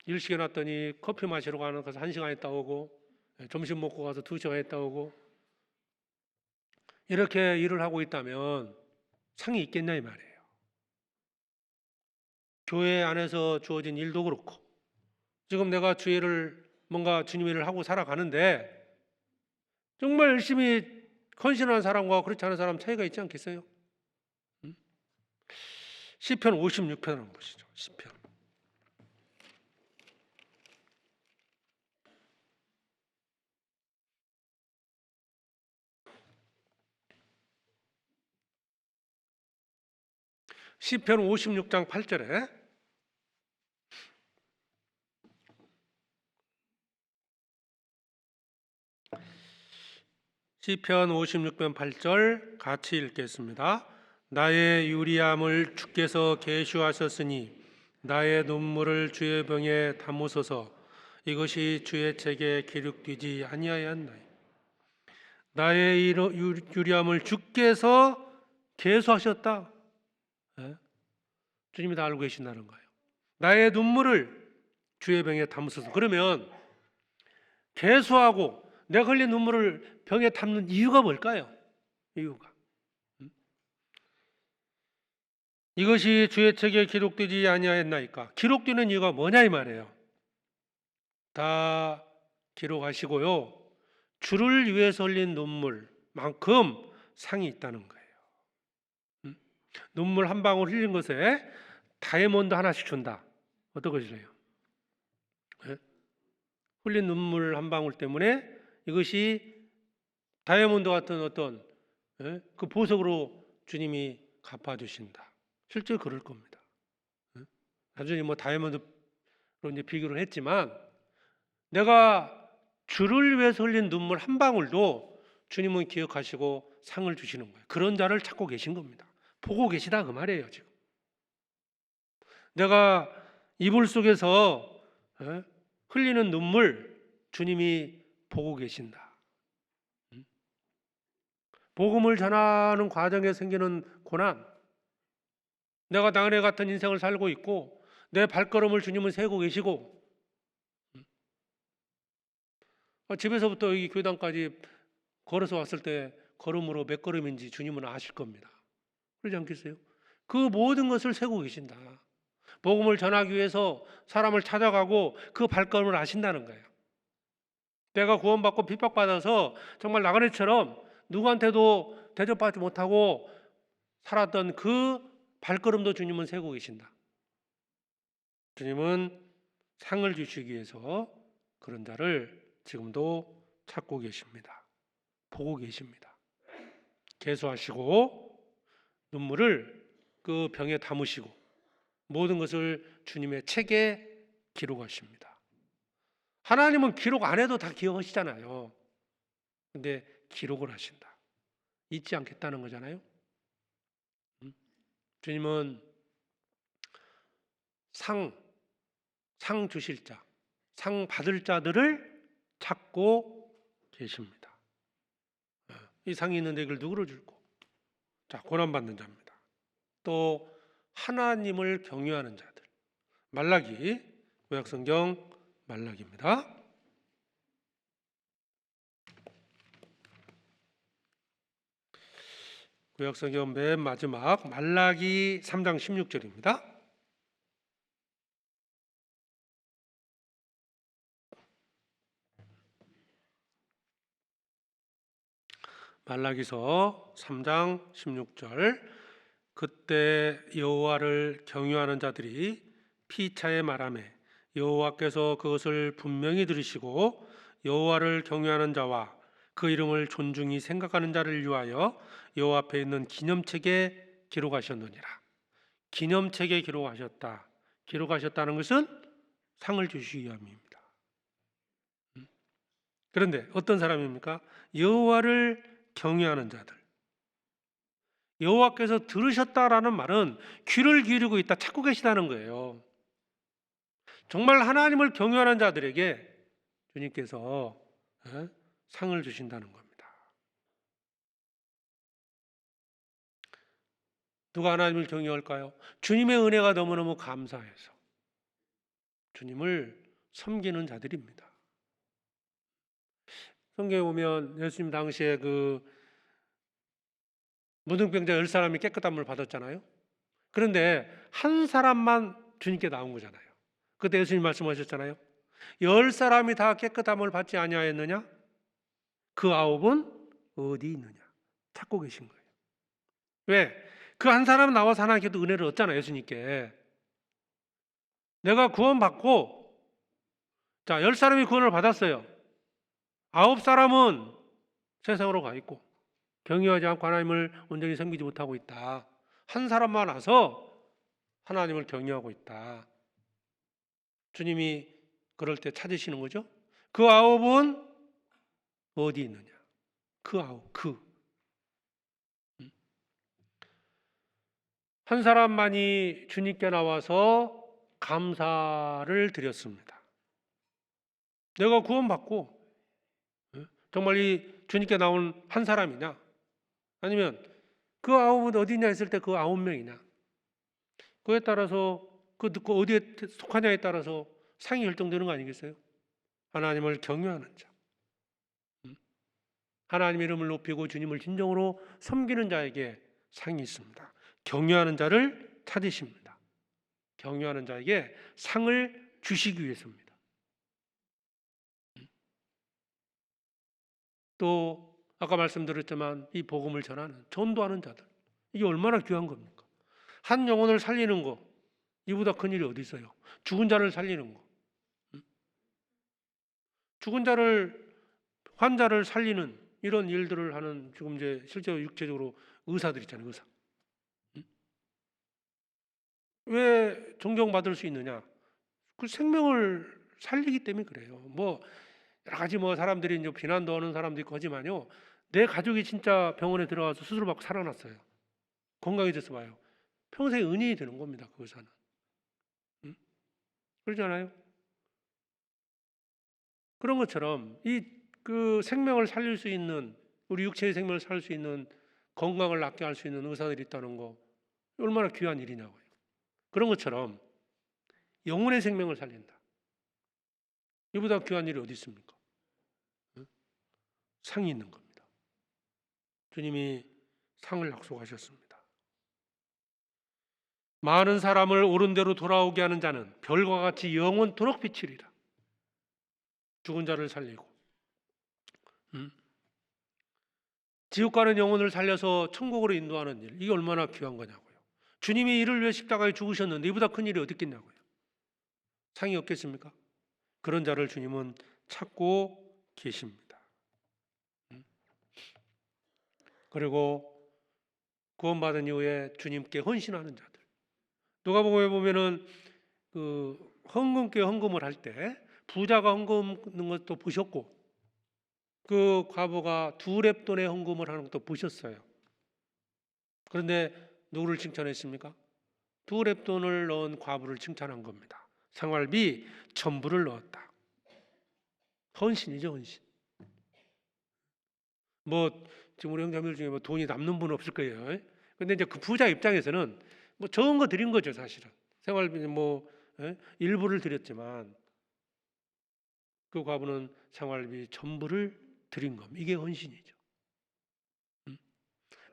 일 시켜놨더니 커피 마시러 가서 1시간 있다 오고, 점심 먹고 가서 2시간 있다 오고, 이렇게 일을 하고 있다면 상이 있겠냐 이 말이에요. 교회 안에서 주어진 일도 그렇고, 지금 내가 뭔가 주님 일을 하고 살아가는데 정말 열심히 헌신하는 사람과 그렇지 않은 사람 차이가 있지 않겠어요? 시편 56편 한번 보시죠. 시편. 시편 56장 8절에 시편 56편 8절 같이 읽겠습니다. 나의 유리함을 주께서 계시하셨으니 나의 눈물을 주의 병에 담으소서. 이것이 주의 책에 기록되지 아니하였나이까. 나의 유리함을 주께서 계수하셨다. 주님이 다 알고 계신다는 거예요. 나의 눈물을 주의 병에 담으소서. 그러면 계수하고 내가 흘린 눈물을 병에 담는 이유가 뭘까요? 이유가 이것이 주의 책에 기록되지 아니하였나이까. 기록되는 이유가 뭐냐 이 말이에요. 다 기록하시고요. 주를 위해서 흘린 눈물만큼 상이 있다는 거예요. 눈물 한 방울 흘린 것에 다이아몬드 하나씩 준다. 어떤 것이래요? 예? 흘린 눈물 한 방울 때문에 이것이 다이아몬드 같은 어떤 그 보석으로 주님이 갚아주신다. 실제 그럴 겁니다. 단순히 뭐 다이아몬드로 이제 비교를 했지만 내가 주를 위해서 흘린 눈물 한 방울도 주님은 기억하시고 상을 주시는 거예요. 그런 자를 찾고 계신 겁니다. 보고 계시다 그 말이에요. 지금 내가 이불 속에서 흘리는 눈물 주님이 보고 계신다. 복음을 전하는 과정에 생기는 고난, 내가 나그네 같은 인생을 살고 있고 내 발걸음을 주님은 세고 계시고 집에서부터 여기 교회당까지 걸어서 왔을 때 걸음으로 몇 걸음인지 주님은 아실 겁니다. 그러지 않겠어요? 그 모든 것을 세고 계신다. 복음을 전하기 위해서 사람을 찾아가고 그 발걸음을 아신다는 거예요. 내가 구원받고 핍박받아서 정말 나그네처럼 누구한테도 대접받지 못하고 살았던 그 발걸음도 주님은 세고 계신다. 주님은 상을 주시기 위해서 그런 자를 지금도 찾고 계십니다. 보고 계십니다. 계수하시고 눈물을 그 병에 담으시고 모든 것을 주님의 책에 기록하십니다. 하나님은 기록 안 해도 다 기억하시잖아요. 근데 기록을 하신다. 잊지 않겠다는 거잖아요. 주님은 상 주실 자, 상 받을 자들을 찾고 계십니다. 이 상이 있는데 이걸 누구로 줄고? 자, 고난받는 자입니다. 또 하나님을 경외하는 자들. 말라기, 구약성경 말라기입니다. 구약성경 맨 마지막 말라기 3장 16절입니다. 말라기서 3장 16절. 그때 여호와를 경유하는 자들이 피차에 말하매 여호와께서 그것을 분명히 들으시고 여호와를 경유하는 자와 그 이름을 존중히 생각하는 자를 위하여 여호와 앞에 있는 기념책에 기록하셨느니라. 기념책에 기록하셨다. 기록하셨다는 것은 상을 주시기 위함입니다. 그런데 어떤 사람입니까? 여호와를 경외하는 자들. 여호와께서 들으셨다라는 말은 귀를 기울이고 있다, 찾고 계시다는 거예요. 정말 하나님을 경외하는 자들에게 주님께서 상을 주신다는 겁니다. 누가 하나님을 경외할까요? 주님의 은혜가 너무너무 감사해서 주님을 섬기는 자들입니다. 성경에 보면 예수님 당시에 그 무등병자 10사람이 깨끗한 물을 받았잖아요. 그런데 한 사람만 주님께 나온 거잖아요. 그때 예수님 말씀하셨잖아요. 10사람이 다 깨끗함을 받지 아니하였느냐? 그 9은 어디 있느냐? 찾고 계신 거예요. 왜? 그 한 사람은 나와서 하나님께도 은혜를 얻잖아요. 예수님께. 내가 구원받고 자 10사람이 구원을 받았어요. 9사람은 세상으로 가 있고 경외하지 않고 하나님을 온전히 섬기지 못하고 있다. 한 사람만 와서 하나님을 경외하고 있다. 주님이 그럴 때 찾으시는 거죠. 그 9은 어디 있느냐? 그 9, 한 사람만이 주님께 나와서 감사를 드렸습니다. 내가 구원받고 정말 이 주님께 나온 한 사람이냐? 아니면 그 9은 어디냐 했을 때 그 9명이냐? 그에 따라서 그 어디에 속하냐에 따라서 상이 결정되는 거 아니겠어요? 하나님을 경외하는 자, 하나님의 이름을 높이고 주님을 진정으로 섬기는 자에게 상이 있습니다. 경외하는 자를 찾으십니다. 경외하는 자에게 상을 주시기 위해서입니다. 또 아까 말씀드렸지만 이 복음을 전하는, 전도하는 자들, 이게 얼마나 귀한 겁니까? 한 영혼을 살리는 거, 이보다 큰 일이 어디 있어요? 죽은 자를 살리는 거, 죽은 자를, 환자를 살리는 이런 일들을 하는, 지금 이제 실제로 육체적으로 의사들 있잖아요, 의사. 왜 존경받을 수 있느냐? 그 생명을 살리기 때문에 그래요. 뭐 여러 가지 뭐 사람들이 이제 비난도 하는 사람도 있고 하지만요, 내 가족이 진짜 병원에 들어가서 수술 받고 살아났어요. 건강해져서 봐요. 평생 은인이 되는 겁니다, 그 의사는. 그러잖아요. 그런 것처럼 그 생명을 살릴 수 있는, 우리 육체의 생명을 살릴 수 있는, 건강을 낫게 할 수 있는 의사들이 있다는 거 얼마나 귀한 일이냐고요. 그런 것처럼 영혼의 생명을 살린다. 이보다 귀한 일이 어디 있습니까? 상이 있는 겁니다. 주님이 상을 약속하셨습니다. 많은 사람을 옳은 대로 돌아오게 하는 자는 별과 같이 영원토록 비치리라. 죽은 자를 살리고 지옥 가는 영혼을 살려서 천국으로 인도하는 일, 이게 얼마나 귀한 거냐고요. 주님이 이를 위해 십자가에 죽으셨는데 이보다 큰 일이 어디 있겠냐고요. 상이 없겠습니까? 그런 자를 주님은 찾고 계십니다. 그리고 구원받은 이후에 주님께 헌신하는 자들. 누가복음에 보면은 그 헌금께 헌금을 할 때 부자가 헌금하는 것도 보셨고, 그 과부가 2렙돈의 헌금을 하는 것도 보셨어요. 그런데 누구를 칭찬했습니까? 2렙돈을 넣은 과부를 칭찬한 겁니다. 생활비 1,000불을 넣었다. 헌신이죠, 헌신. 뭐 지금 우리 형제들 중에 뭐 돈이 남는 분은 없을 거예요. 근데 이제 그 부자 입장에서는 뭐 적은 거 드린 거죠, 사실은. 생활비 뭐 일부를 드렸지만 그 과부는 생활비 1,000불을 드린 겁니다. 이게 헌신이죠.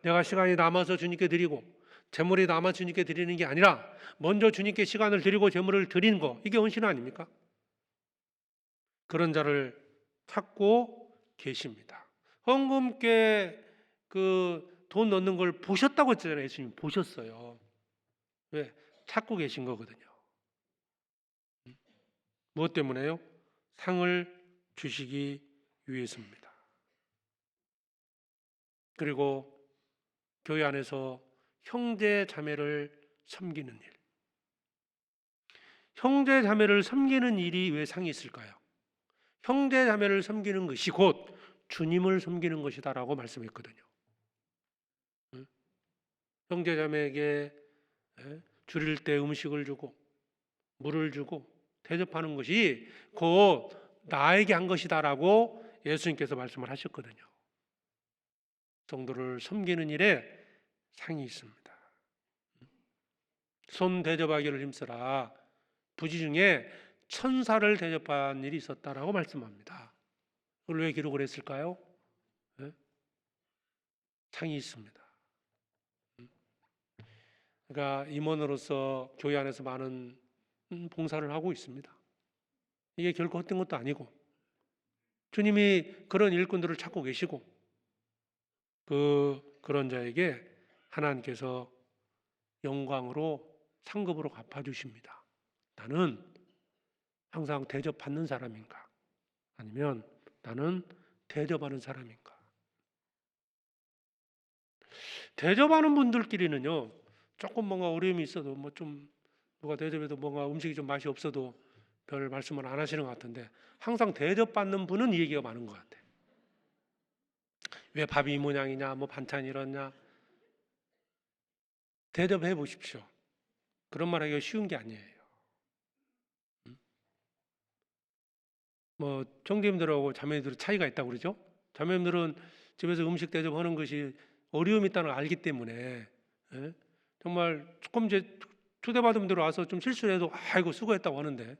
내가 시간이 남아서 주님께 드리고 재물이 남아 주님께 드리는 게 아니라 먼저 주님께 시간을 드리고 재물을 드리는 거, 이게 헌신 아닙니까? 그런 자를 찾고 계십니다. 헌금께 그 돈 넣는 걸 보셨다고 했잖아요. 예수님 보셨어요. 왜? 찾고 계신 거거든요. 무엇 때문에요? 상을 주시기 위해서입니다. 그리고 교회 안에서 형제 자매를 섬기는 일. 형제 자매를 섬기는 일이 왜 상이 있을까요? 형제 자매를 섬기는 것이 곧 주님을 섬기는 것이다라고 말씀했거든요. 형제 자매에게 줄일 때 음식을 주고 물을 주고 대접하는 것이 곧 나에게 한 것이다라고 예수님께서 말씀을 하셨거든요. 성도를 섬기는 일에 상이 있습니다. 손 대접하기를 힘쓰라. 부지 중에 천사를 대접한 일이 있었다라고 말씀합니다. 그걸 왜 기록을 했을까요? 상이 있습니다. 그러니까 임원으로서 교회 안에서 많은 봉사를 하고 있습니다. 이게 결코 헛된 것도 아니고 주님이 그런 일꾼들을 찾고 계시고 그런 자에게 하나님께서 영광으로 상급으로 갚아주십니다. 나는 항상 대접받는 사람인가? 아니면 나는 대접하는 사람인가? 대접하는 분들끼리는요, 조금 뭔가 어려움이 있어도 뭐 좀 누가 대접해도 뭔가 음식이 좀 맛이 없어도 별 말씀을 안 하시는 것 같은데, 항상 대접받는 분은 이 얘기가 많은 것 같아요. 왜 밥이 이 모양이냐, 뭐 반찬이 이렇냐. 대접해 보십시오. 그런 말 하기가 쉬운 게 아니에요. 뭐 형제님들하고 자매님들은 차이가 있다고 그러죠. 자매님들은 집에서 음식 대접하는 것이 어려움이 있다는 걸 알기 때문에 정말 조금 이제 초대받은 분들 와서 좀 실수를 해도 아이고 수고했다고 하는데,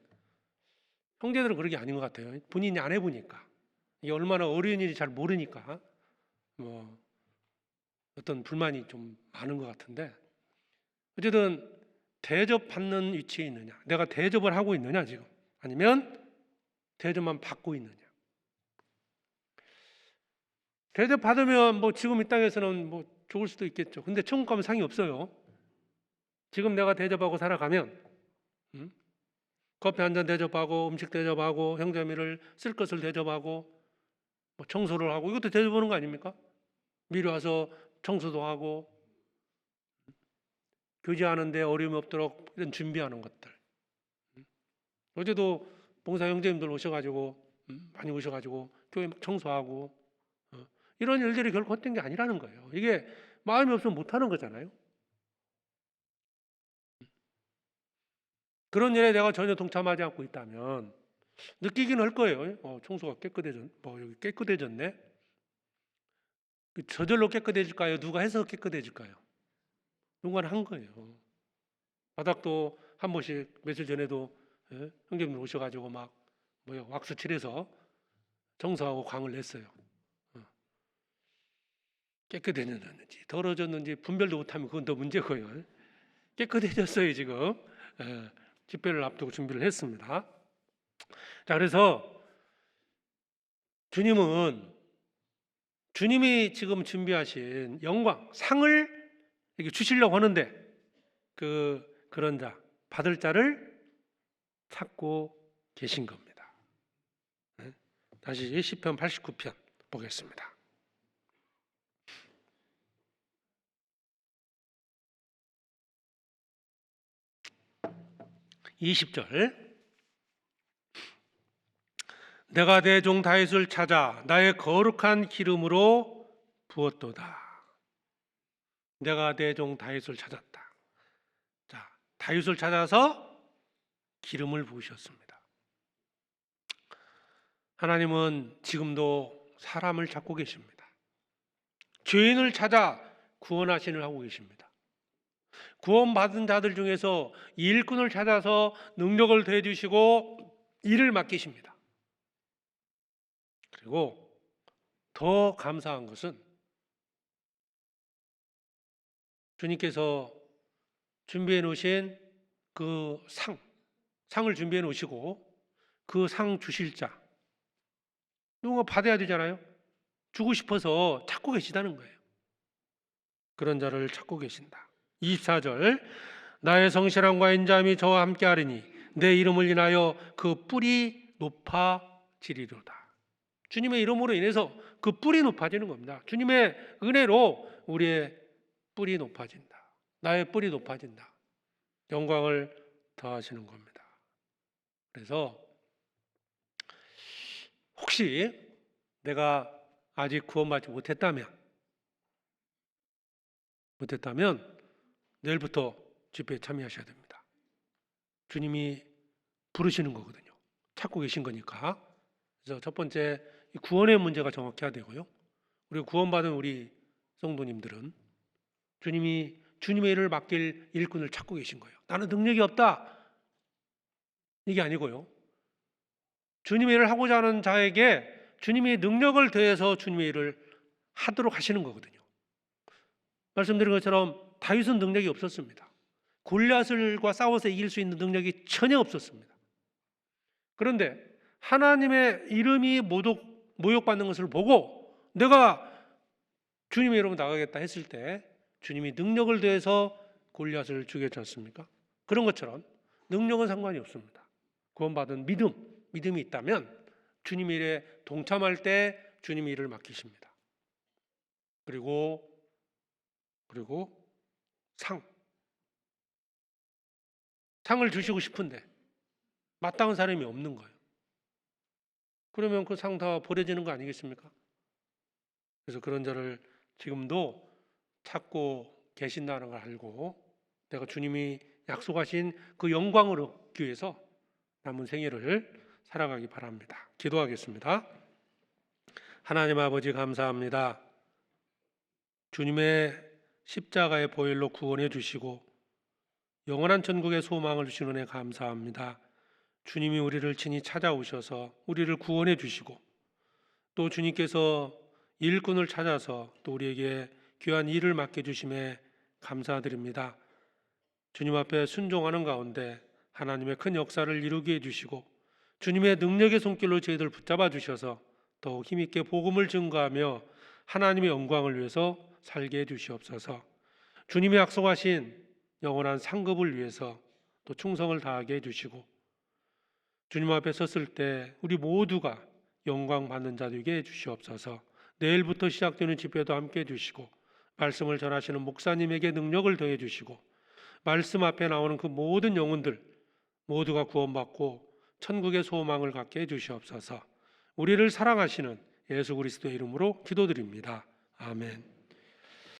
형제들은 그런 게 아닌 것 같아요. 본인이 안 해보니까, 이게 얼마나 어려운 일인지 잘 모르니까 뭐 어떤 불만이 좀 많은 것 같은데, 어쨌든 대접받는 위치에 있느냐, 내가 대접을 하고 있느냐 지금, 아니면 대접만 받고 있느냐. 대접 받으면 뭐 지금 이 땅에서는 뭐 좋을 수도 있겠죠. 근데 천국 가면 상이 없어요. 지금 내가 대접하고 살아가면 커피 한 잔 대접하고 음식 대접하고 형제미를 쓸 것을 대접하고 뭐 청소를 하고 이것도 대접하는 거 아닙니까? 미리 와서 청소도 하고 교제하는데 어려움이 없도록 이런 준비하는 것들. 어제도 봉사 형제님들 오셔가지고 많이 오셔가지고 교회 청소하고 이런 일들이 결코 헛된 게 아니라는 거예요. 이게 마음이 없으면 못하는 거잖아요. 그런 일에 내가 전혀 동참하지 않고 있다면 느끼긴 할 거예요. 청소가 여기 깨끗해졌네. 저절로 깨끗해질까요? 누가 해서 깨끗해질까요? 누군가 한 거예요. 바닥도 한 번씩 며칠 전에도 형제님 오셔가지고 막 왁스 칠해서 청소하고 광을 냈어요. 깨끗해졌는지 더러졌는지 분별도 못하면 그건 더 문제고요. 깨끗해졌어요 지금. 집회를 앞두고 준비를 했습니다. 자, 그래서 주님이 지금 준비하신 영광, 상을 이렇게 주시려고 하는데 그런 자, 받을 자를 찾고 계신 겁니다. 다시 시편 89편 보겠습니다. 20절. 내가 내 종 다윗을 찾아 나의 거룩한 기름으로 부었도다. 내가 내 종 다윗을 찾았다. 자, 다윗을 찾아서 기름을 부으셨습니다. 하나님은 지금도 사람을 찾고 계십니다. 죄인을 찾아 구원하시는 하고 계십니다. 구원받은 자들 중에서 일꾼을 찾아서 능력을 더해주시고 일을 맡기십니다. 그리고 더 감사한 것은 주님께서 준비해 놓으신 그 상을 준비해 놓으시고 그 상 주실 자, 누군가 받아야 되잖아요. 주고 싶어서 찾고 계시다는 거예요. 그런 자를 찾고 계신다. 24절. 나의 성실함과 인자함이 저와 함께 하리니 내 이름을 인하여 그 뿔이 높아지리로다. 주님의 이름으로 인해서 그 뿔이 높아지는 겁니다. 주님의 은혜로 우리의 뿔이 높아진다. 나의 뿔이 높아진다. 영광을 더하시는 겁니다. 그래서 혹시 내가 아직 구원받지 못했다면 내일부터 집회에 참여하셔야 됩니다. 주님이 부르시는 거거든요. 찾고 계신 거니까. 그래서 첫 번째 구원의 문제가 정확해야 되고요. 그리고 구원받은 우리 성도님들은 주님이 주님의 일을 맡길 일꾼을 찾고 계신 거예요. 나는 능력이 없다. 이게 아니고요. 주님의 일을 하고자 하는 자에게 주님이 능력을 더해서 주님의 일을 하도록 하시는 거거든요. 말씀드린 것처럼 다윗은 능력이 없었습니다. 골리앗과 싸워서 이길 수 있는 능력이 전혀 없었습니다. 그런데 하나님의 이름이 모욕받는 것을 보고 내가 주님의 이름으로 나가겠다 했을 때 주님이 능력을 더해서 골리앗을 죽였지 않습니까? 그런 것처럼 능력은 상관이 없습니다. 구원받은 믿음이 있다면 주님 일에 동참할 때 주님 일을 맡기십니다. 그리고 상을 주시고 싶은데 마땅한 사람이 없는 거예요. 그러면 그 상 다 버려지는 거 아니겠습니까? 그래서 그런 자를 지금도 찾고 계신다는 걸 알고 내가 주님이 약속하신 그 영광을 얻기 위해서 남은 생애를 살아가기 바랍니다. 기도하겠습니다. 하나님 아버지 감사합니다. 주님의 십자가의 보혈로 구원해 주시고 영원한 천국의 소망을 주신 은혜 감사합니다. 주님이 우리를 친히 찾아오셔서 우리를 구원해 주시고 또 주님께서 일꾼을 찾아서 또 우리에게 귀한 일을 맡겨주심에 감사드립니다. 주님 앞에 순종하는 가운데 하나님의 큰 역사를 이루게 해주시고 주님의 능력의 손길로 저희들 붙잡아 주셔서 더욱 힘있게 복음을 증거하며 하나님의 영광을 위해서 살게 해주시옵소서. 주님이 약속하신 영원한 상급을 위해서 또 충성을 다하게 해주시고, 주님 앞에 섰을 때 우리 모두가 영광 받는 자 되게 해주시옵소서. 내일부터 시작되는 집회도 함께 해주시고, 말씀을 전하시는 목사님에게 능력을 더해 주시고, 말씀 앞에 나오는 그 모든 영혼들 모두가 구원받고 천국의 소망을 갖게 해주시옵소서. 우리를 사랑하시는 예수 그리스도의 이름으로 기도드립니다. 아멘.